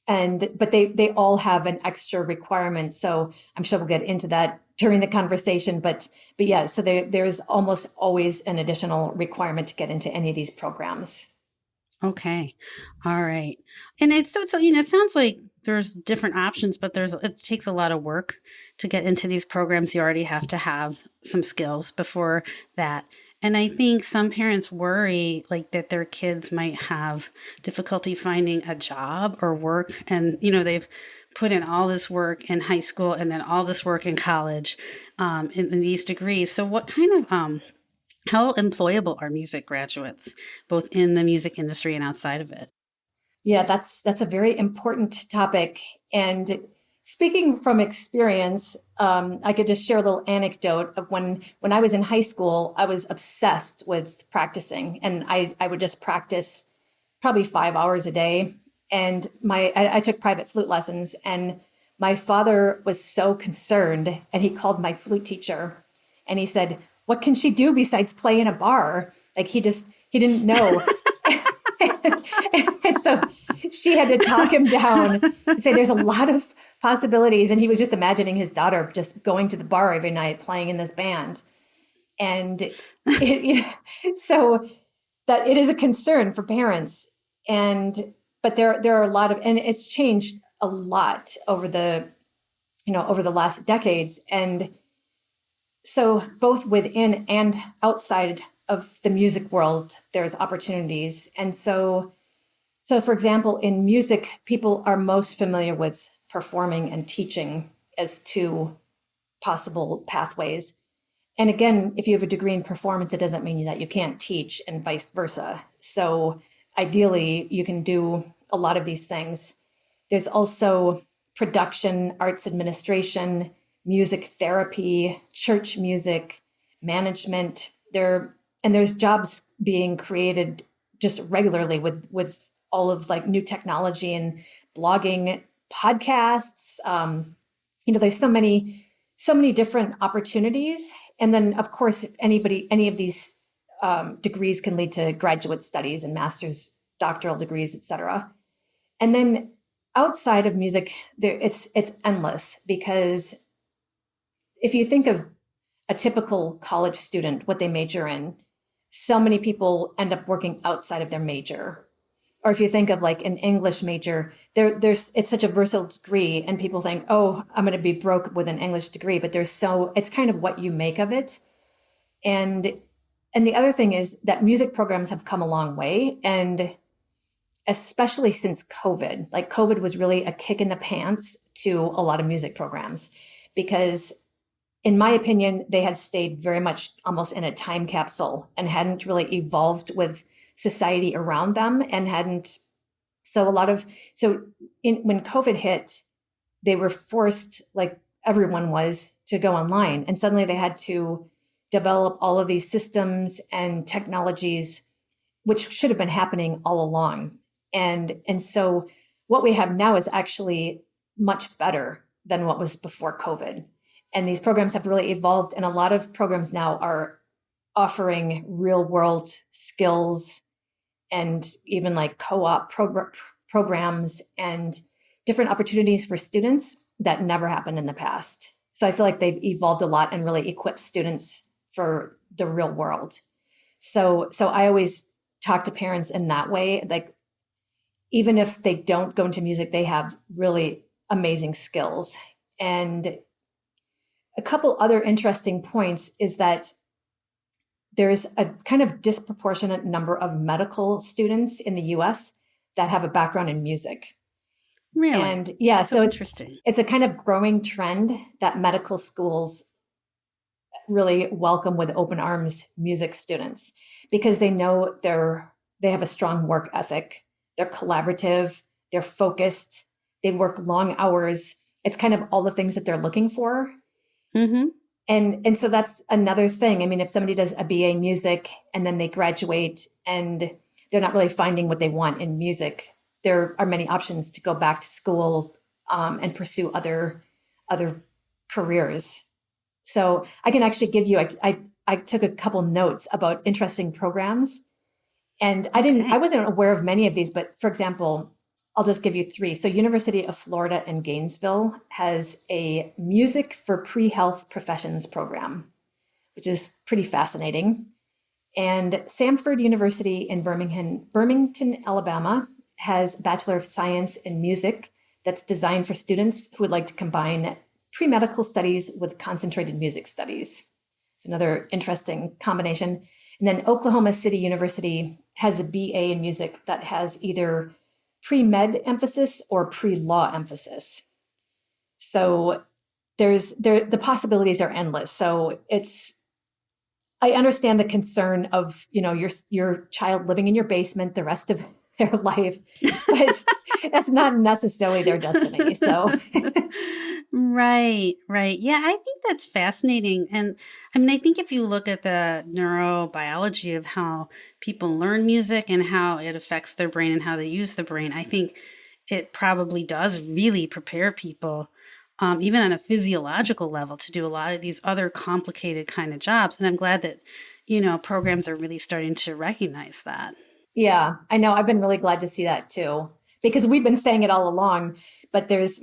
But they all have an extra requirement. So I'm sure we'll get into that during the conversation. But yeah, so there's almost always an additional requirement to get into any of these programs. Okay. All right. And it sounds like there's different options, but it takes a lot of work to get into these programs. You already have to have some skills before that. And I think some parents worry that their kids might have difficulty finding a job or work. And, they've put in all this work in high school and then all this work in college in these degrees. So what kind of, how employable are music graduates, both in the music industry and outside of it? Yeah, that's a very important topic. And speaking from experience, I could just share a little anecdote of when I was in high school, I was obsessed with practicing, and I would just practice probably 5 hours a day. And I took private flute lessons, and my father was so concerned, and he called my flute teacher and he said, "What can she do besides play in a bar?" He didn't know. And so she had to talk him down and say there's a lot of possibilities. And he was just imagining his daughter just going to the bar every night, playing in this band. And so that it is a concern for parents. But there are a lot of, and it's changed a lot over the last decades. And so both within and outside of the music world, there's opportunities. And so for example, in music, people are most familiar with performing and teaching as two possible pathways. And again, if you have a degree in performance, it doesn't mean that you can't teach, and vice versa. So ideally, you can do a lot of these things. There's also production, arts administration, music therapy, church music, management. There's jobs being created just regularly with all of like new technology and blogging, podcasts. There's so many different opportunities. And then of course, any of these degrees can lead to graduate studies and master's, doctoral degrees, et cetera. And then outside of music, it's endless, because if you think of a typical college student, what they major in, so many people end up working outside of their major. Or if you think of like an English major, it's such a versatile degree, and people think, oh, I'm going to be broke with an English degree, but it's kind of what you make of it. And the other thing is that music programs have come a long way, and especially since COVID, like COVID was really a kick in the pants to a lot of music programs, because in my opinion, they had stayed very much almost in a time capsule and hadn't really evolved with society around them, and when COVID hit, they were forced, like everyone was, to go online, and suddenly they had to develop all of these systems and technologies, which should have been happening all along. And so what we have now is actually much better than what was before COVID. And these programs have really evolved, and a lot of programs now are offering real world skills and even like co-op programs and different opportunities for students that never happened in the past. So I feel like they've evolved a lot and really equipped students for the real world. So I always talk to parents in that way, like even if they don't go into music, they have really amazing skills. And a couple other interesting points is that there's a kind of disproportionate number of medical students in the US that have a background in music. Really? And yeah, so interesting. It's a kind of growing trend that medical schools really welcome with open arms music students, because they know they have a strong work ethic. They're collaborative, they're focused, they work long hours. It's kind of all the things that they're looking for. Mm-hmm. And so that's another thing. I mean, if somebody does a BA music and then they graduate and they're not really finding what they want in music, there are many options to go back to school and pursue other careers. So I can actually give you, I took a couple notes about interesting programs, and I wasn't aware of many of these, but for example, I'll just give you three. So University of Florida in Gainesville has a music for pre-health professions program, which is pretty fascinating. And Samford University in Birmingham, Alabama has a Bachelor of Science in Music that's designed for students who would like to combine pre-medical studies with concentrated music studies. It's another interesting combination. And then Oklahoma City University has a BA in music that has either pre-med emphasis or pre-law emphasis. So the possibilities are endless. So I understand the concern of, your child living in your basement the rest of their life, but that's not necessarily their destiny. So Right. Yeah, I think that's fascinating. And I mean, I think if you look at the neurobiology of how people learn music and how it affects their brain and how they use the brain, I think it probably does really prepare people, even on a physiological level, to do a lot of these other complicated kind of jobs. And I'm glad that, programs are really starting to recognize that. Yeah, I know. I've been really glad to see that too, because we've been saying it all along. But there's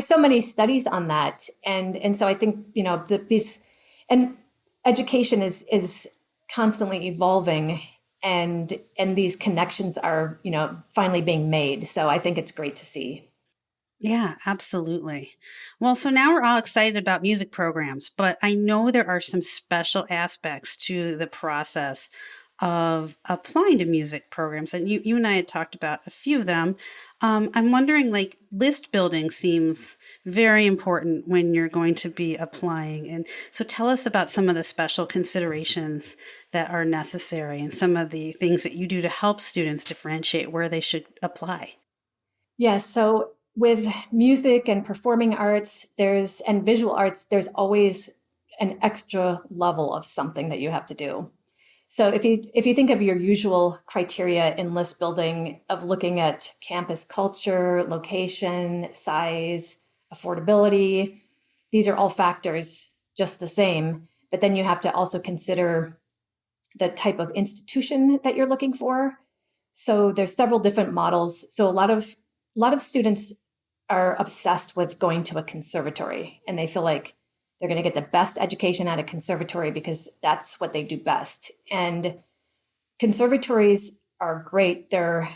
so many studies on that, and so I think education is constantly evolving, and these connections are finally being made. So I think it's great to see. Yeah, absolutely. Well, so now we're all excited about music programs, but I know there are some special aspects to the process of applying to music programs. And you and I had talked about a few of them. I'm wondering, like, list building seems very important when you're going to be applying. And so tell us about some of the special considerations that are necessary and some of the things that you do to help students differentiate where they should apply. Yeah, so with music and performing arts, and visual arts, there's always an extra level of something that you have to do. So if you think of your usual criteria in list building of looking at campus culture, location, size, affordability, these are all factors just the same. But then you have to also consider the type of institution that you're looking for. So there's several different models. So a lot of students are obsessed with going to a conservatory, and they feel like they're going to get the best education at a conservatory because that's what they do best. And conservatories are great. They're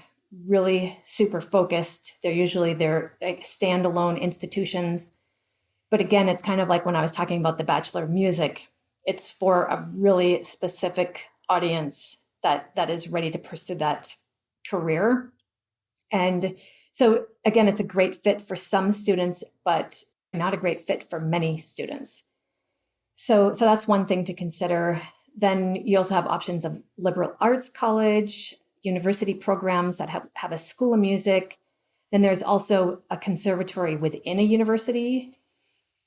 really super focused. They're like standalone institutions. But again, it's kind of like when I was talking about the Bachelor of Music. It's for a really specific audience that is ready to pursue that career. And so again, it's a great fit for some students, but not a great fit for many students. So that's one thing to consider. Then you also have options of liberal arts college, university programs that have a school of music. Then there's also a conservatory within a university.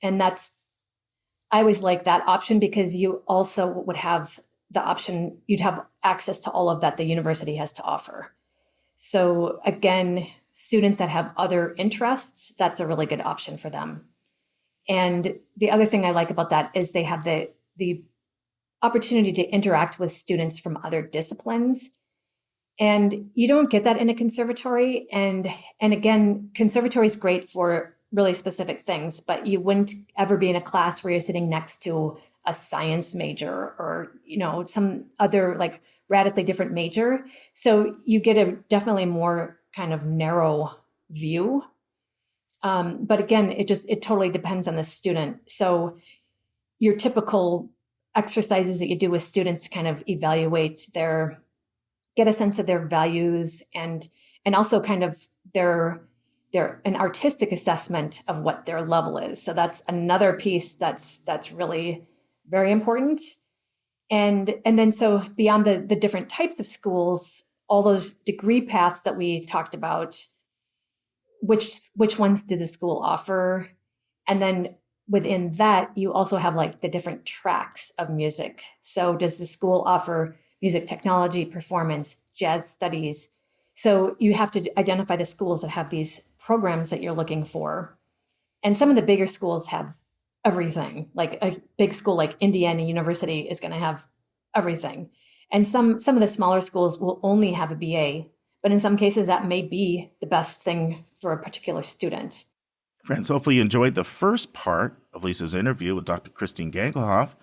And I always like that option because you also would have the option, you'd have access to all of that the university has to offer. So again, students that have other interests, that's a really good option for them. And the other thing I like about that is they have the opportunity to interact with students from other disciplines. And you don't get that in a conservatory. And again, conservatory is great for really specific things, but you wouldn't ever be in a class where you're sitting next to a science major or, some other like radically different major. So you get a definitely more kind of narrow view. But again, it totally depends on the student. So your typical exercises that you do with students to kind of evaluate get a sense of their values and also kind of an artistic assessment of what their level is. So that's another piece that's really very important. And then so beyond the different types of schools, all those degree paths that we talked about, which ones did the school offer? And then within that, you also have like the different tracks of music. So does the school offer music technology, performance, jazz studies? So you have to identify the schools that have these programs that you're looking for. And some of the bigger schools have everything. Like a big school like Indiana University is going to have everything. And some of the smaller schools will only have a BA, but in some cases that may be the best thing for a particular student. Friends, hopefully you enjoyed the first part of Lisa's interview with Dr. Christine Gangelhoff.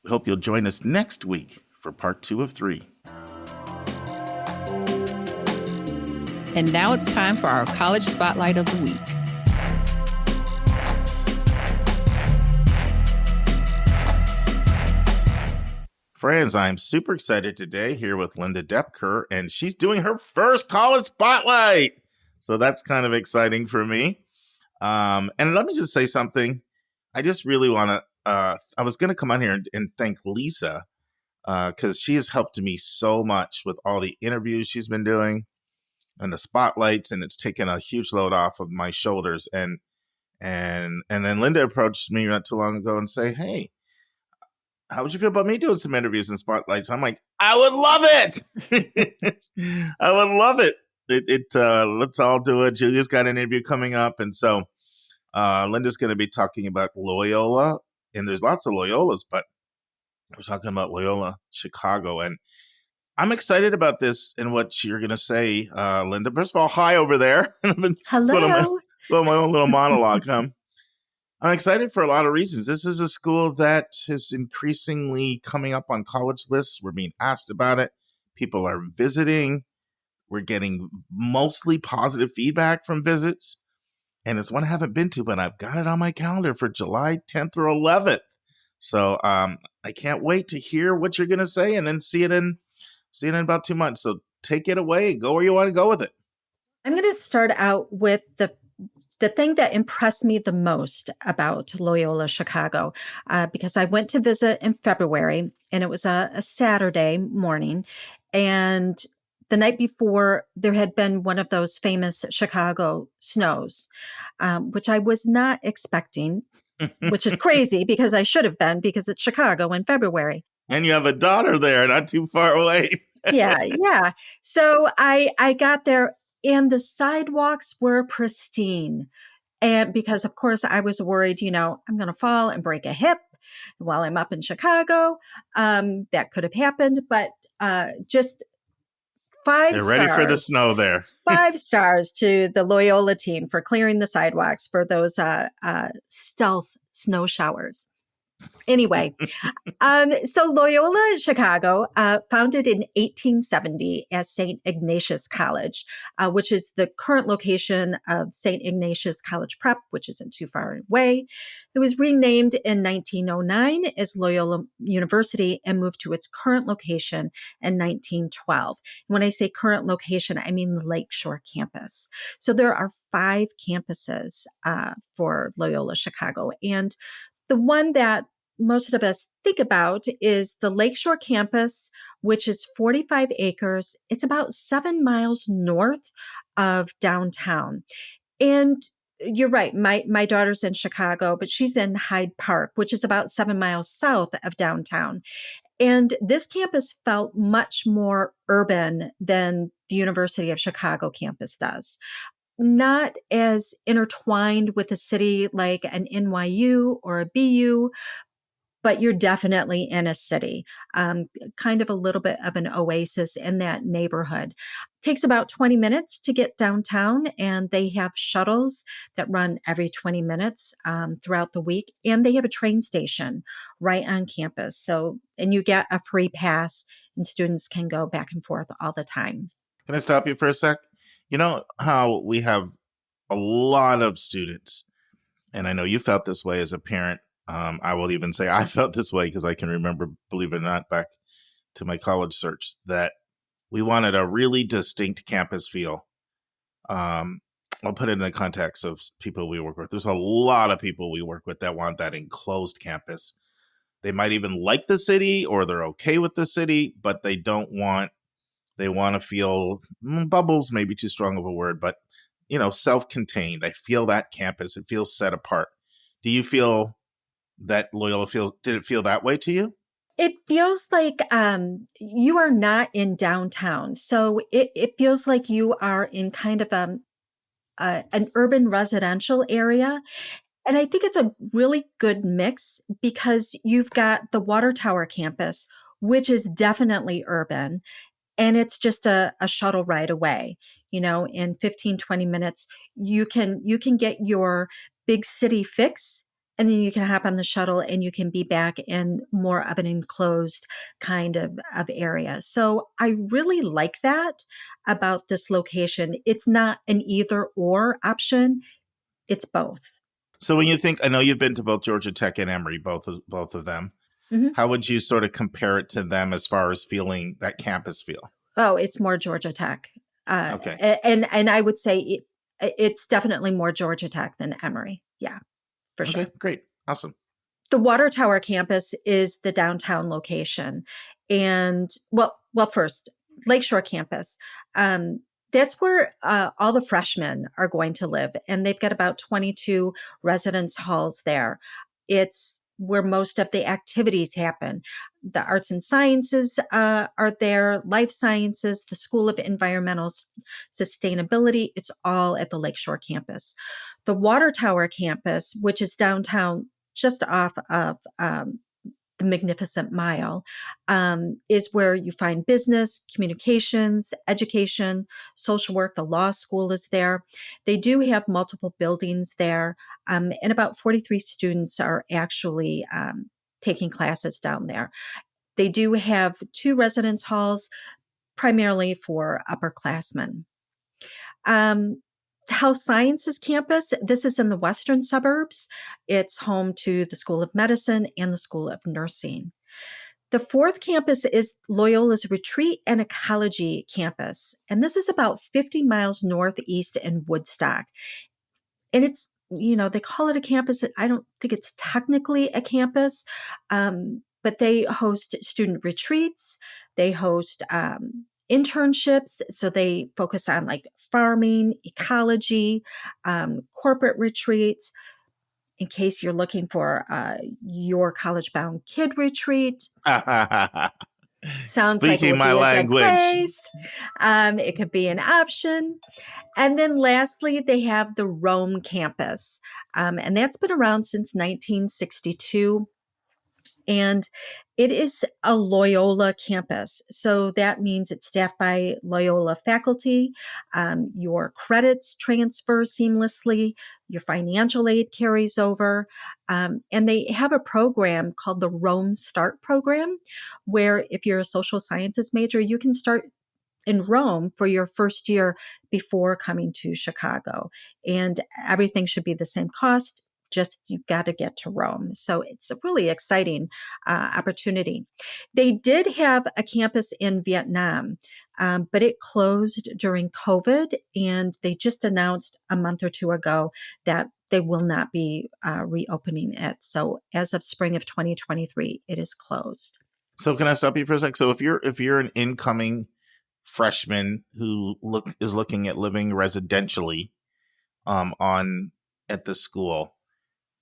We hope you'll join us next week for part 2 of 3. And now it's time for our College Spotlight of the Week. Friends, I'm super excited today here with Lynda Doepker, and she's doing her first college spotlight. So that's kind of exciting for me. And let me just say something. I just really want to, I was going to come on here and thank Lisa because she has helped me so much with all the interviews she's been doing and the spotlights, and it's taken a huge load off of my shoulders. And then Lynda approached me not too long ago and say, hey, how would you feel about me doing some interviews and spotlights? I'm like, I would love it. I would love it. Let's all do it. Julia's got an interview coming up. And so Lynda's going to be talking about Loyola. And there's lots of Loyolas, but we're talking about Loyola Chicago. And I'm excited about this and what you're going to say, Lynda. First of all, hi over there. Hello. Go my own little monologue. I'm excited for a lot of reasons. This is a school that is increasingly coming up on college lists. We're being asked about it. People are visiting. We're getting mostly positive feedback from visits. And it's one I haven't been to, but I've got it on my calendar for July 10th or 11th. So I can't wait to hear what you're going to say and then see it in about 2 months. So take it away. Go where you want to go with it. I'm going to start out with the thing that impressed me the most about Loyola Chicago, because I went to visit in February, and it was a Saturday morning. And the night before, there had been one of those famous Chicago snows, which I was not expecting, which is crazy because I should have been, because it's Chicago in February. And you have a daughter there, not too far away. Yeah. So I got there and the sidewalks were pristine. And because of course I was worried, I'm going to fall and break a hip while I'm up in Chicago. That could have happened, but just five They're ready for the stars. snow there. 5 stars to the Loyola team for clearing the sidewalks for those stealth snow showers. Anyway, so Loyola Chicago, founded in 1870 as St. Ignatius College, which is the current location of St. Ignatius College Prep, which isn't too far away. It was renamed in 1909 as Loyola University and moved to its current location in 1912. When I say current location, I mean the Lakeshore campus. So there are 5 campuses for Loyola Chicago. And the one that most of us think about is the Lakeshore campus, which is 45 acres. It's about 7 miles north of downtown. And you're right. My daughter's in Chicago, but she's in Hyde Park, which is about 7 miles south of downtown. And this campus felt much more urban than the University of Chicago campus does. Not as intertwined with a city like an NYU or a BU, but you're definitely in a city, kind of a little bit of an oasis in that neighborhood. Takes about 20 minutes to get downtown, and they have shuttles that run every 20 minutes throughout the week. And they have a train station right on campus. So, and you get a free pass, and students can go back and forth all the time. Can I stop you for a sec? You know how we have a lot of students, and I know you felt this way as a parent. I will even say I felt this way because I can remember, believe it or not, back to my college search, that we wanted a really distinct campus feel. I'll put it in the context of people we work with. There's a lot of people we work with that want that enclosed campus. They might even like the city or they're okay with the city, but they want to feel, bubbles may be too strong of a word, but self-contained. They feel that campus. It feels set apart. Do you feel that Loyola did it feel that way to you? It feels like you are not in downtown. So it feels like you are in kind of an urban residential area. And I think it's a really good mix because you've got the Water Tower campus, which is definitely urban. And it's just a shuttle ride away, in 15, 20 minutes, you can get your big city fix, and then you can hop on the shuttle and you can be back in more of an enclosed kind of area. So I really like that about this location. It's not an either or option. It's both. So when you think, I know you've been to both Georgia Tech and Emory, both of them. Mm-hmm. How would you sort of compare it to them as far as feeling that campus feel? Oh, it's more Georgia Tech. Okay. And I would say it's definitely more Georgia Tech than Emory. Yeah, for sure. Okay, great. Awesome. The Water Tower campus is the downtown location. And well, first, Lakeshore campus. That's where all the freshmen are going to live. And they've got about 22 residence halls there. It's where most of the activities happen. The arts and sciences are there, life sciences, the School of Environmental Sustainability. It's all at the Lakeshore campus. The Water Tower campus, which is downtown just off of the Magnificent Mile, is where you find business, communications, education, social work. The law school is there. They do have multiple buildings there, and about 43 students are actually taking classes down there. They do have 2 residence halls, primarily for upperclassmen. Health Sciences campus, this is in the western suburbs. It's home to the School of Medicine and the School of Nursing. The 4th campus is Loyola's Retreat and Ecology campus, and this is about 50 miles northeast in Woodstock. And it's, they call it a campus. I don't think it's technically a campus, but they host student retreats. They host internships. So they focus on like farming, ecology, corporate retreats. in case you're looking for your college-bound kid retreat. Sounds like it Speaking would my be a good language. place. It could be an option. And then lastly, they have the Rome campus. And that's been around since 1962. And it is a Loyola campus. So that means it's staffed by Loyola faculty. Your credits transfer seamlessly. Your financial aid carries over. And they have a program called the Rome Start program, where if you're a social sciences major, you can start in Rome for your first year before coming to Chicago. And everything should be the same cost. Just you've got to get to Rome. So it's a really exciting opportunity. They did have a campus in Vietnam, but it closed during COVID. And they just announced a month or two ago that they will not be reopening it. So as of spring of 2023, it is closed. So can I stop you for a sec? So if you're an incoming freshman who is looking at living residentially at the school,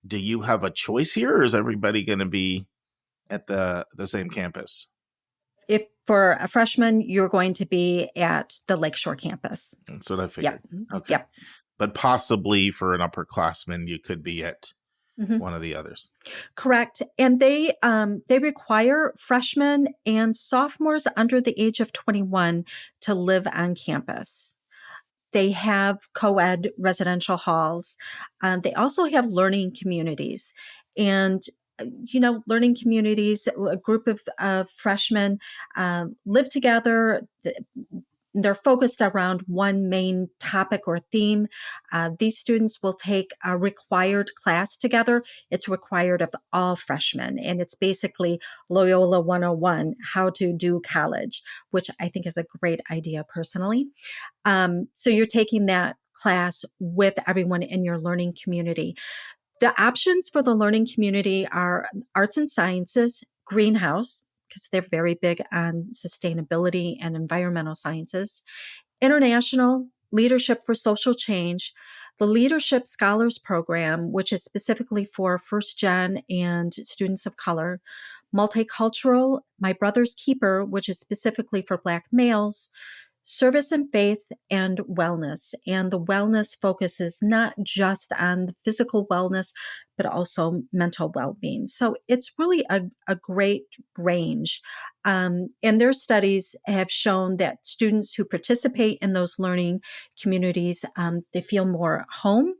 do you have a choice here, or is everybody going to be at the same campus? If for a freshman, you're going to be at the Lakeshore campus. That's what I figured. Yep. Okay. Yep. But possibly for an upperclassman, you could be at one of the others. Correct. And they require freshmen and sophomores under the age of 21 to live on campus. They have co-ed residential halls. They also have learning communities. And, learning communities, a group of freshmen live together. They're focused around one main topic or theme. These students will take a required class together. It's required of all freshmen. And it's basically Loyola 101, how to do college, which I think is a great idea personally. So you're taking that class with everyone in your learning community. The options for the learning community are arts and sciences, greenhouse, because they're very big on sustainability and environmental sciences, international, leadership for social change, the Leadership Scholars Program, which is specifically for first gen and students of color, multicultural, My Brother's Keeper, which is specifically for Black males, service and faith, and wellness. And the wellness focuses not just on physical wellness, but also mental well-being. So it's really a great range. And their studies have shown that students who participate in those learning communities, they feel more home,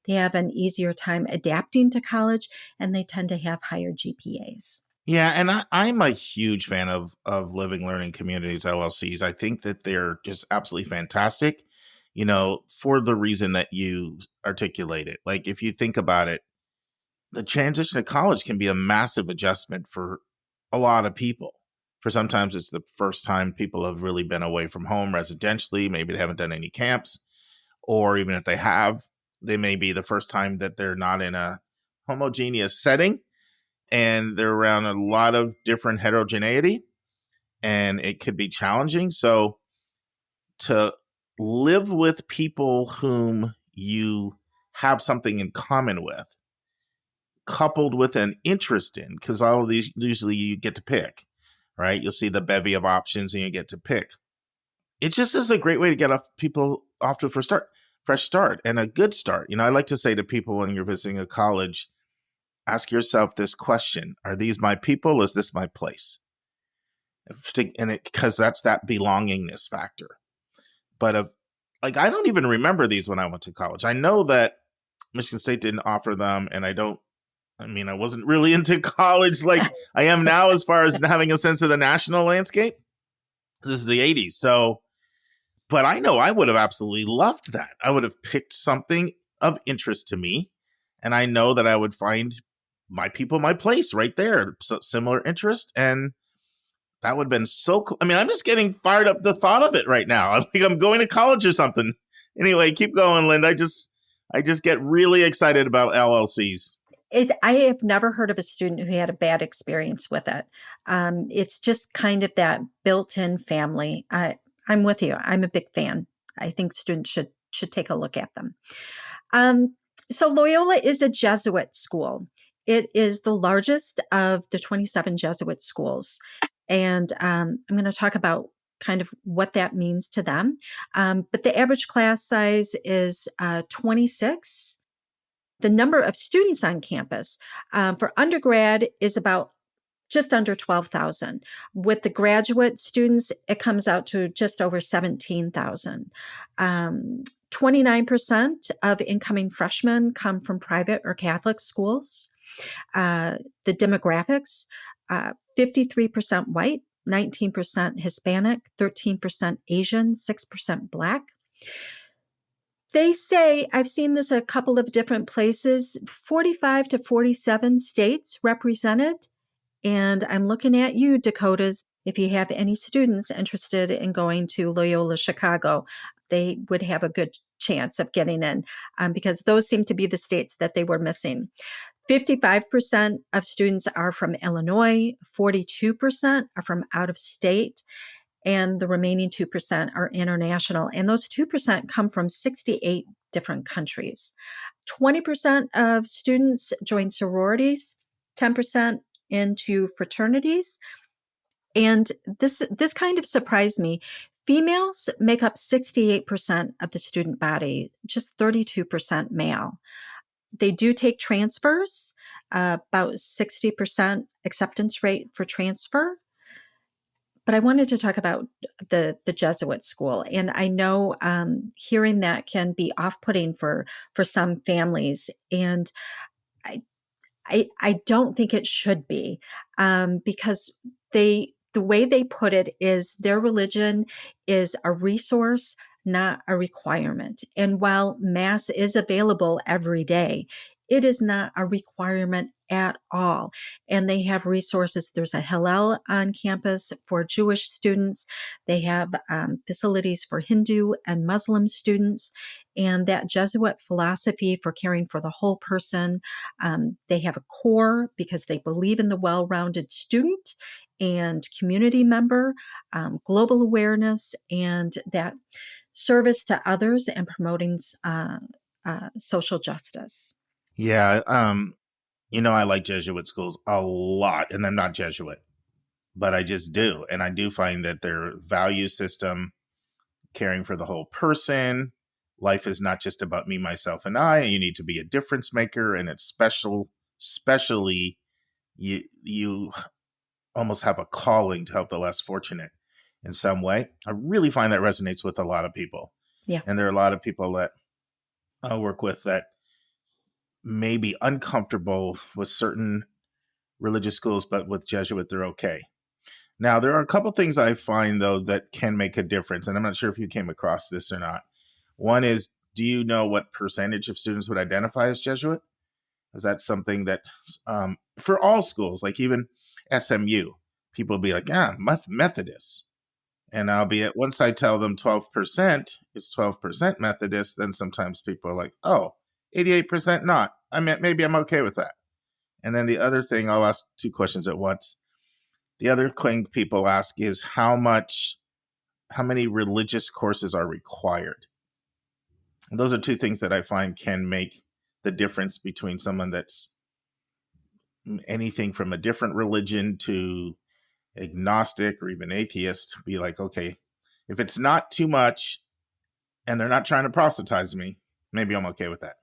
they have an easier time adapting to college, and they tend to have higher GPAs. Yeah, and I'm a huge fan of living learning communities, LLCs. I think that they're just absolutely fantastic, for the reason that you articulated. Like, if you think about it, the transition to college can be a massive adjustment for a lot of people. For sometimes it's the first time people have really been away from home residentially. Maybe they haven't done any camps, or even if they have, they may be the first time that they're not in a homogeneous setting. And they're around a lot of different heterogeneity, and it could be challenging. So to live with people whom you have something in common with, coupled with an interest in, because all of these, usually you get to pick, right? You'll see the bevy of options and you get to pick. It just is a great way to get people off to a fresh start and a good start. I like to say to people when you're visiting a college, ask yourself this question: are these my people? Is this my place? Because that's that belongingness factor. But I don't even remember these when I went to college. I know that Michigan State didn't offer them, and I wasn't really into college like I am now as far as having a sense of the national landscape. This is the 80s. So, but I know I would have absolutely loved that. I would have picked something of interest to me, and I know that I would find my people, my place right there, similar interest. And that would have been so cool. I'm just getting fired up the thought of it right now. I'm going to college or something. Anyway, keep going, Lynda. I just get really excited about LLCs. I have never heard of a student who had a bad experience with it. It's just kind of that built-in family. I'm with you. I'm a big fan. I think students should take a look at them. So Loyola is a Jesuit school. It is the largest of the 27 Jesuit schools. And I'm going to talk about kind of what that means to them. But the average class size is 26. The number of students on campus for undergrad is about just under 12,000. With the graduate students, it comes out to just over 17,000. 29% of incoming freshmen come from private or Catholic schools. The demographics, 53% white, 19% Hispanic, 13% Asian, 6% Black. They say, I've seen this a couple of different places, 45 to 47 states represented. And I'm looking at you, Dakotas. If you have any students interested in going to Loyola Chicago, they would have a good chance of getting in because those seem to be the states that they were missing. 55% of students are from Illinois, 42% are from out of state, and the remaining 2% are international. And those 2% come from 68 different countries. 20% of students join sororities, 10% into fraternities. And this kind of surprised me. Females make up 68% of the student body, just 32% male. They do take transfers, about 60% acceptance rate for transfer. But I wanted to talk about the Jesuit school. And I know hearing that can be off-putting for some families. And I don't think it should be because the way they put it is their religion is a resource, not a requirement. And while Mass is available every day, it is not a requirement at all. And they have resources. There's a Hillel on campus for Jewish students. They have facilities for Hindu and Muslim students. And that Jesuit philosophy for caring for the whole person. They have a core because they believe in the well-rounded student and community member, global awareness, and that service to others and promoting social justice. Yeah. I like Jesuit schools a lot, and I'm not Jesuit, but I just do. And I do find that their value system, caring for the whole person, life is not just about me, myself, and I. You need to be a difference maker, and it's especially you almost have a calling to help the less fortunate in some way. I really find that resonates with a lot of people. Yeah. And there are a lot of people that I work with that may be uncomfortable with certain religious schools, but with Jesuit, they're okay. Now, there are a couple things I find, though, that can make a difference. And I'm not sure if you came across this or not. One is, do you know what percentage of students would identify as Jesuit? Is that something that for all schools, like even SMU, people will be like, Methodist. And once I tell them 12% is 12% Methodist, then sometimes people are like, 88% not. Maybe I'm okay with that. And then the other thing, I'll ask two questions at once. The other thing people ask is how many religious courses are required? And those are two things that I find can make the difference between someone that's anything from a different religion to agnostic or even atheist. Be like, okay, if it's not too much and they're not trying to proselytize me, maybe I'm okay with that.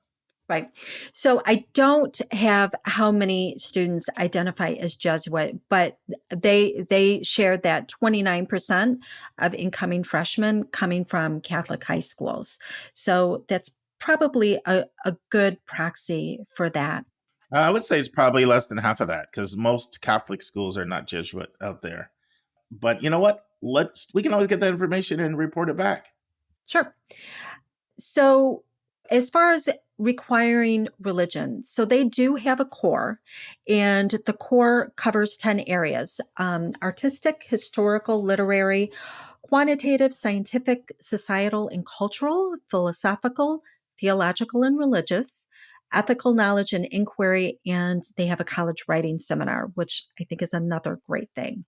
Right. So I don't have how many students identify as Jesuit, but they shared that 29% of incoming freshmen coming from Catholic high schools. So that's probably a good proxy for that. I would say it's probably less than half of that because most Catholic schools are not Jesuit out there. But you know what? We can always get that information and report it back. Sure. So as far as requiring religion, so they do have a core, and the core covers 10 areas: artistic, historical, literary, quantitative, scientific, societal and cultural, philosophical, theological and religious, ethical knowledge and inquiry, and they have a college writing seminar, which I think is another great thing.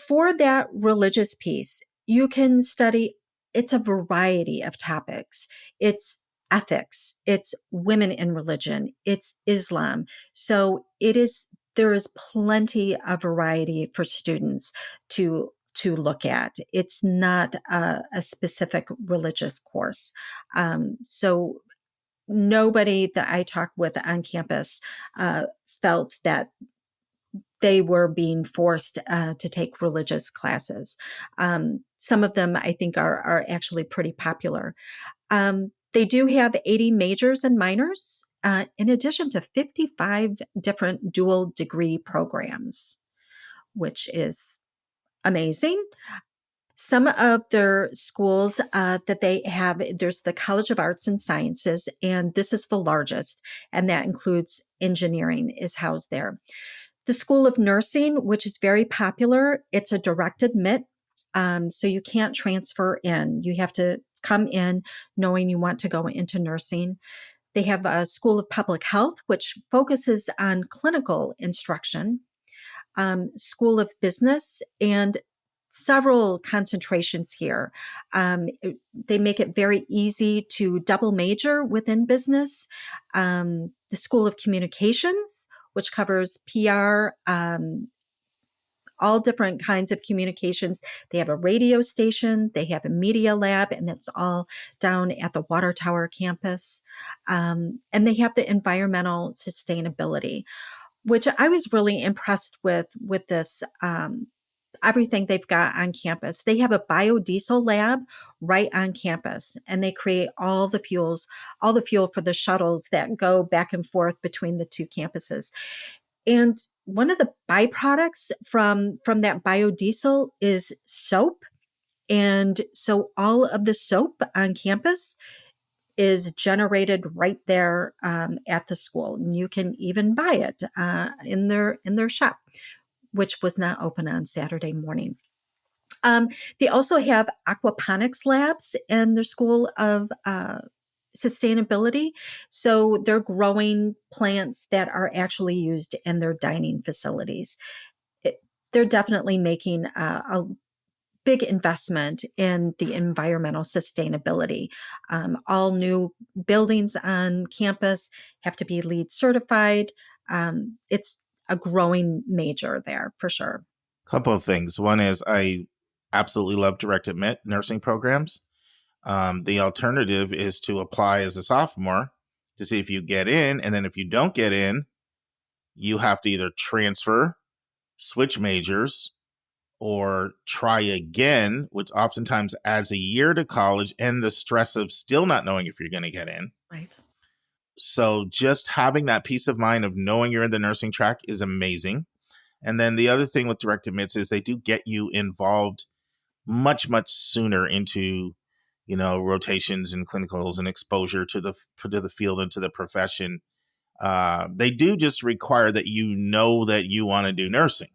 For that religious piece, you can study, it's a variety of topics. It's ethics, it's women in religion, it's Islam. So there is plenty of variety for students to look at. It's not a specific religious course. So nobody that I talked with on campus felt that they were being forced to take religious classes. Some of them, I think, are actually pretty popular. They do have 80 majors and minors, in addition to 55 different dual degree programs, which is amazing. Some of their schools that they have, there's the College of Arts and Sciences, and this is the largest, and that includes engineering is housed there. The School of Nursing, which is very popular, it's a direct admit, so you can't transfer in. You have to come in knowing you want to go into nursing. They have a School of Public Health, which focuses on clinical instruction, School of Business, and several concentrations here. They make it very easy to double major within business. The School of Communications, which covers PR, all different kinds of communications. They have a radio station, they have a media lab, and that's all down at the Water Tower campus. And they have the environmental sustainability, which I was really impressed with this, everything they've got on campus. They have a biodiesel lab right on campus, and they create all the fuel for the shuttles that go back and forth between the two campuses. And one of the byproducts from that biodiesel is soap. And so all of the soap on campus is generated right there at the school. And you can even buy it in their shop, which was not open on Saturday morning. They also have aquaponics labs in their School of Sustainability. So they're growing plants that are actually used in their dining facilities. They're definitely making a big investment in the environmental sustainability. All new buildings on campus have to be LEED certified. It's a growing major there for sure. Couple of things. One is I absolutely love direct admit nursing programs. The alternative is to apply as a sophomore to see if you get in. And then if you don't get in, you have to either transfer, switch majors, or try again, which oftentimes adds a year to college and the stress of still not knowing if you're going to get in. Right. So just having that peace of mind of knowing you're in the nursing track is amazing. And then the other thing with direct admits is they do get you involved much, much sooner into, rotations and clinicals and exposure to the field and to the profession. They do just require that that you want to do nursing.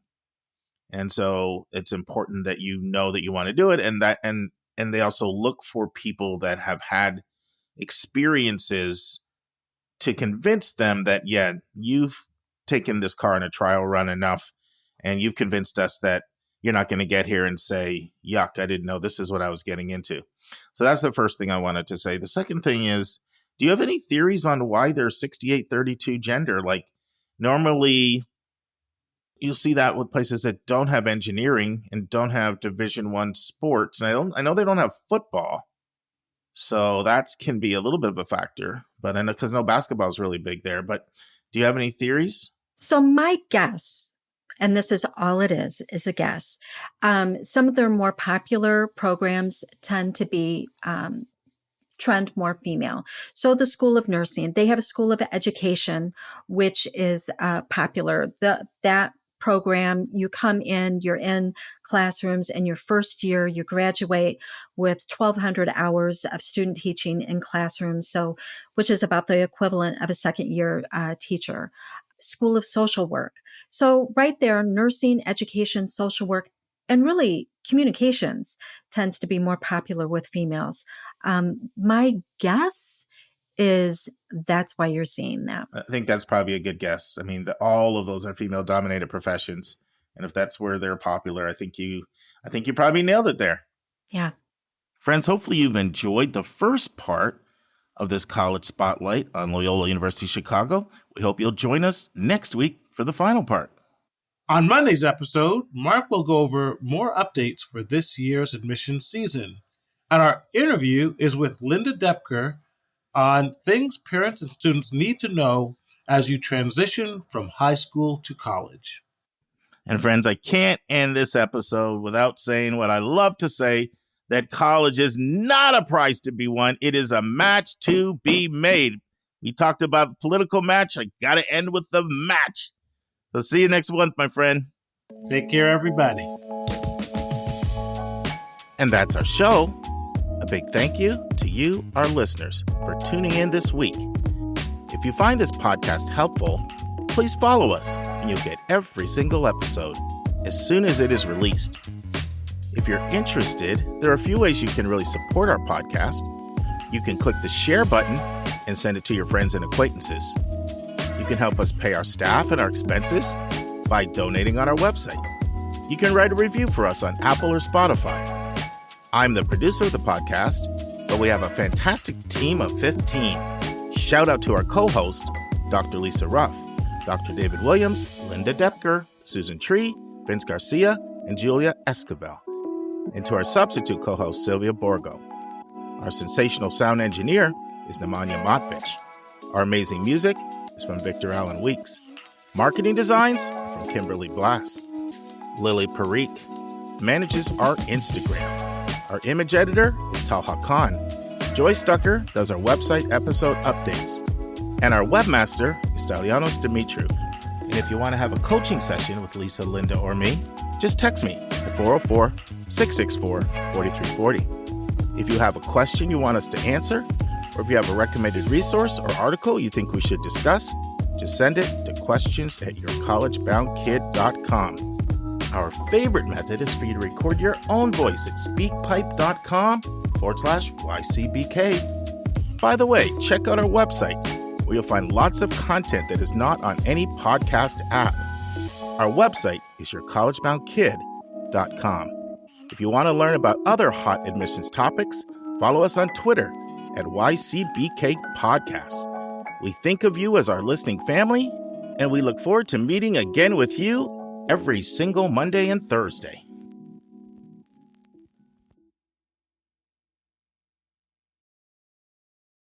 And so it's important that you know that you want to do it. And they also look for people that have had experiences to convince them that, yeah, you've taken this car on a trial run enough and you've convinced us that you're not going to get here and say, yuck, I didn't know this is what I was getting into. So that's the first thing I wanted to say. The second thing is, do you have any theories on why they're 68-32 gender? Like normally you'll see that with places that don't have engineering and don't have Division I sports. And I know they don't have football. So that can be a little bit of a factor, but I know because basketball is really big there. But do you have any theories? So my guess, and this is all it is a guess. Some of their more popular programs tend to be trend more female. So the School of Nursing, they have a School of Education, which is popular. That program, you come in, you're in classrooms, and your first year, you graduate with 1,200 hours of student teaching in classrooms, so which is about the equivalent of a second year teacher. School of Social Work. So right there, nursing, education, social work, and really communications tends to be more popular with females. My guess is that's why you're seeing that. I think that's probably a good guess. I mean, all of those are female-dominated professions, and if that's where they're popular, I think you probably nailed it there. Yeah. Friends, hopefully you've enjoyed the first part of this college spotlight on Loyola University Chicago. We hope you'll join us next week for the final part. On Monday's episode, Mark will go over more updates for this year's admissions season. And our interview is with Lynda Doepker on things parents and students need to know as you transition from high school to college. And friends, I can't end this episode without saying what I love to say, that college is not a prize to be won. It is a match to be made. We talked about the political match. I got to end with the match. So see you next month, my friend. Take care, everybody. And that's our show. A big thank you to you, our listeners, for tuning in this week. If you find this podcast helpful, please follow us and you'll get every single episode as soon as it is released. If you're interested, there are a few ways you can really support our podcast. You can click the share button and send it to your friends and acquaintances. You can help us pay our staff and our expenses by donating on our website. You can write a review for us on Apple or Spotify. I'm the producer of the podcast, but we have a fantastic team of 15. Shout out to our co-host, Dr. Lisa Ruff, Dr. David Williams, Lynda Doepker, Susan Tree, Vince Garcia, and Julia Esquivel. And to our substitute co-host, Sylvia Borgo. Our sensational sound engineer is Nemanja Motvich. Our amazing music is from Victor Allen Weeks. Marketing designs are from Kimberly Blass. Lily Parikh manages our Instagram. Our image editor is Talha Khan. Joyce Ducker does our website episode updates. And our webmaster is Stalianos Dimitriou. And if you want to have a coaching session with Lisa, Lynda, or me, just text me at 404-664-4340. If you have a question you want us to answer, or if you have a recommended resource or article you think we should discuss, just send it to questions@yourcollegeboundkid.com. Our favorite method is for you to record your own voice at speakpipe.com/YCBK. By the way, check out our website, where you'll find lots of content that is not on any podcast app. Our website is yourcollegeboundkid.com. If you want to learn about other hot admissions topics, follow us on Twitter at YCBK Podcast. We think of you as our listening family, and we look forward to meeting again with you every single Monday and Thursday.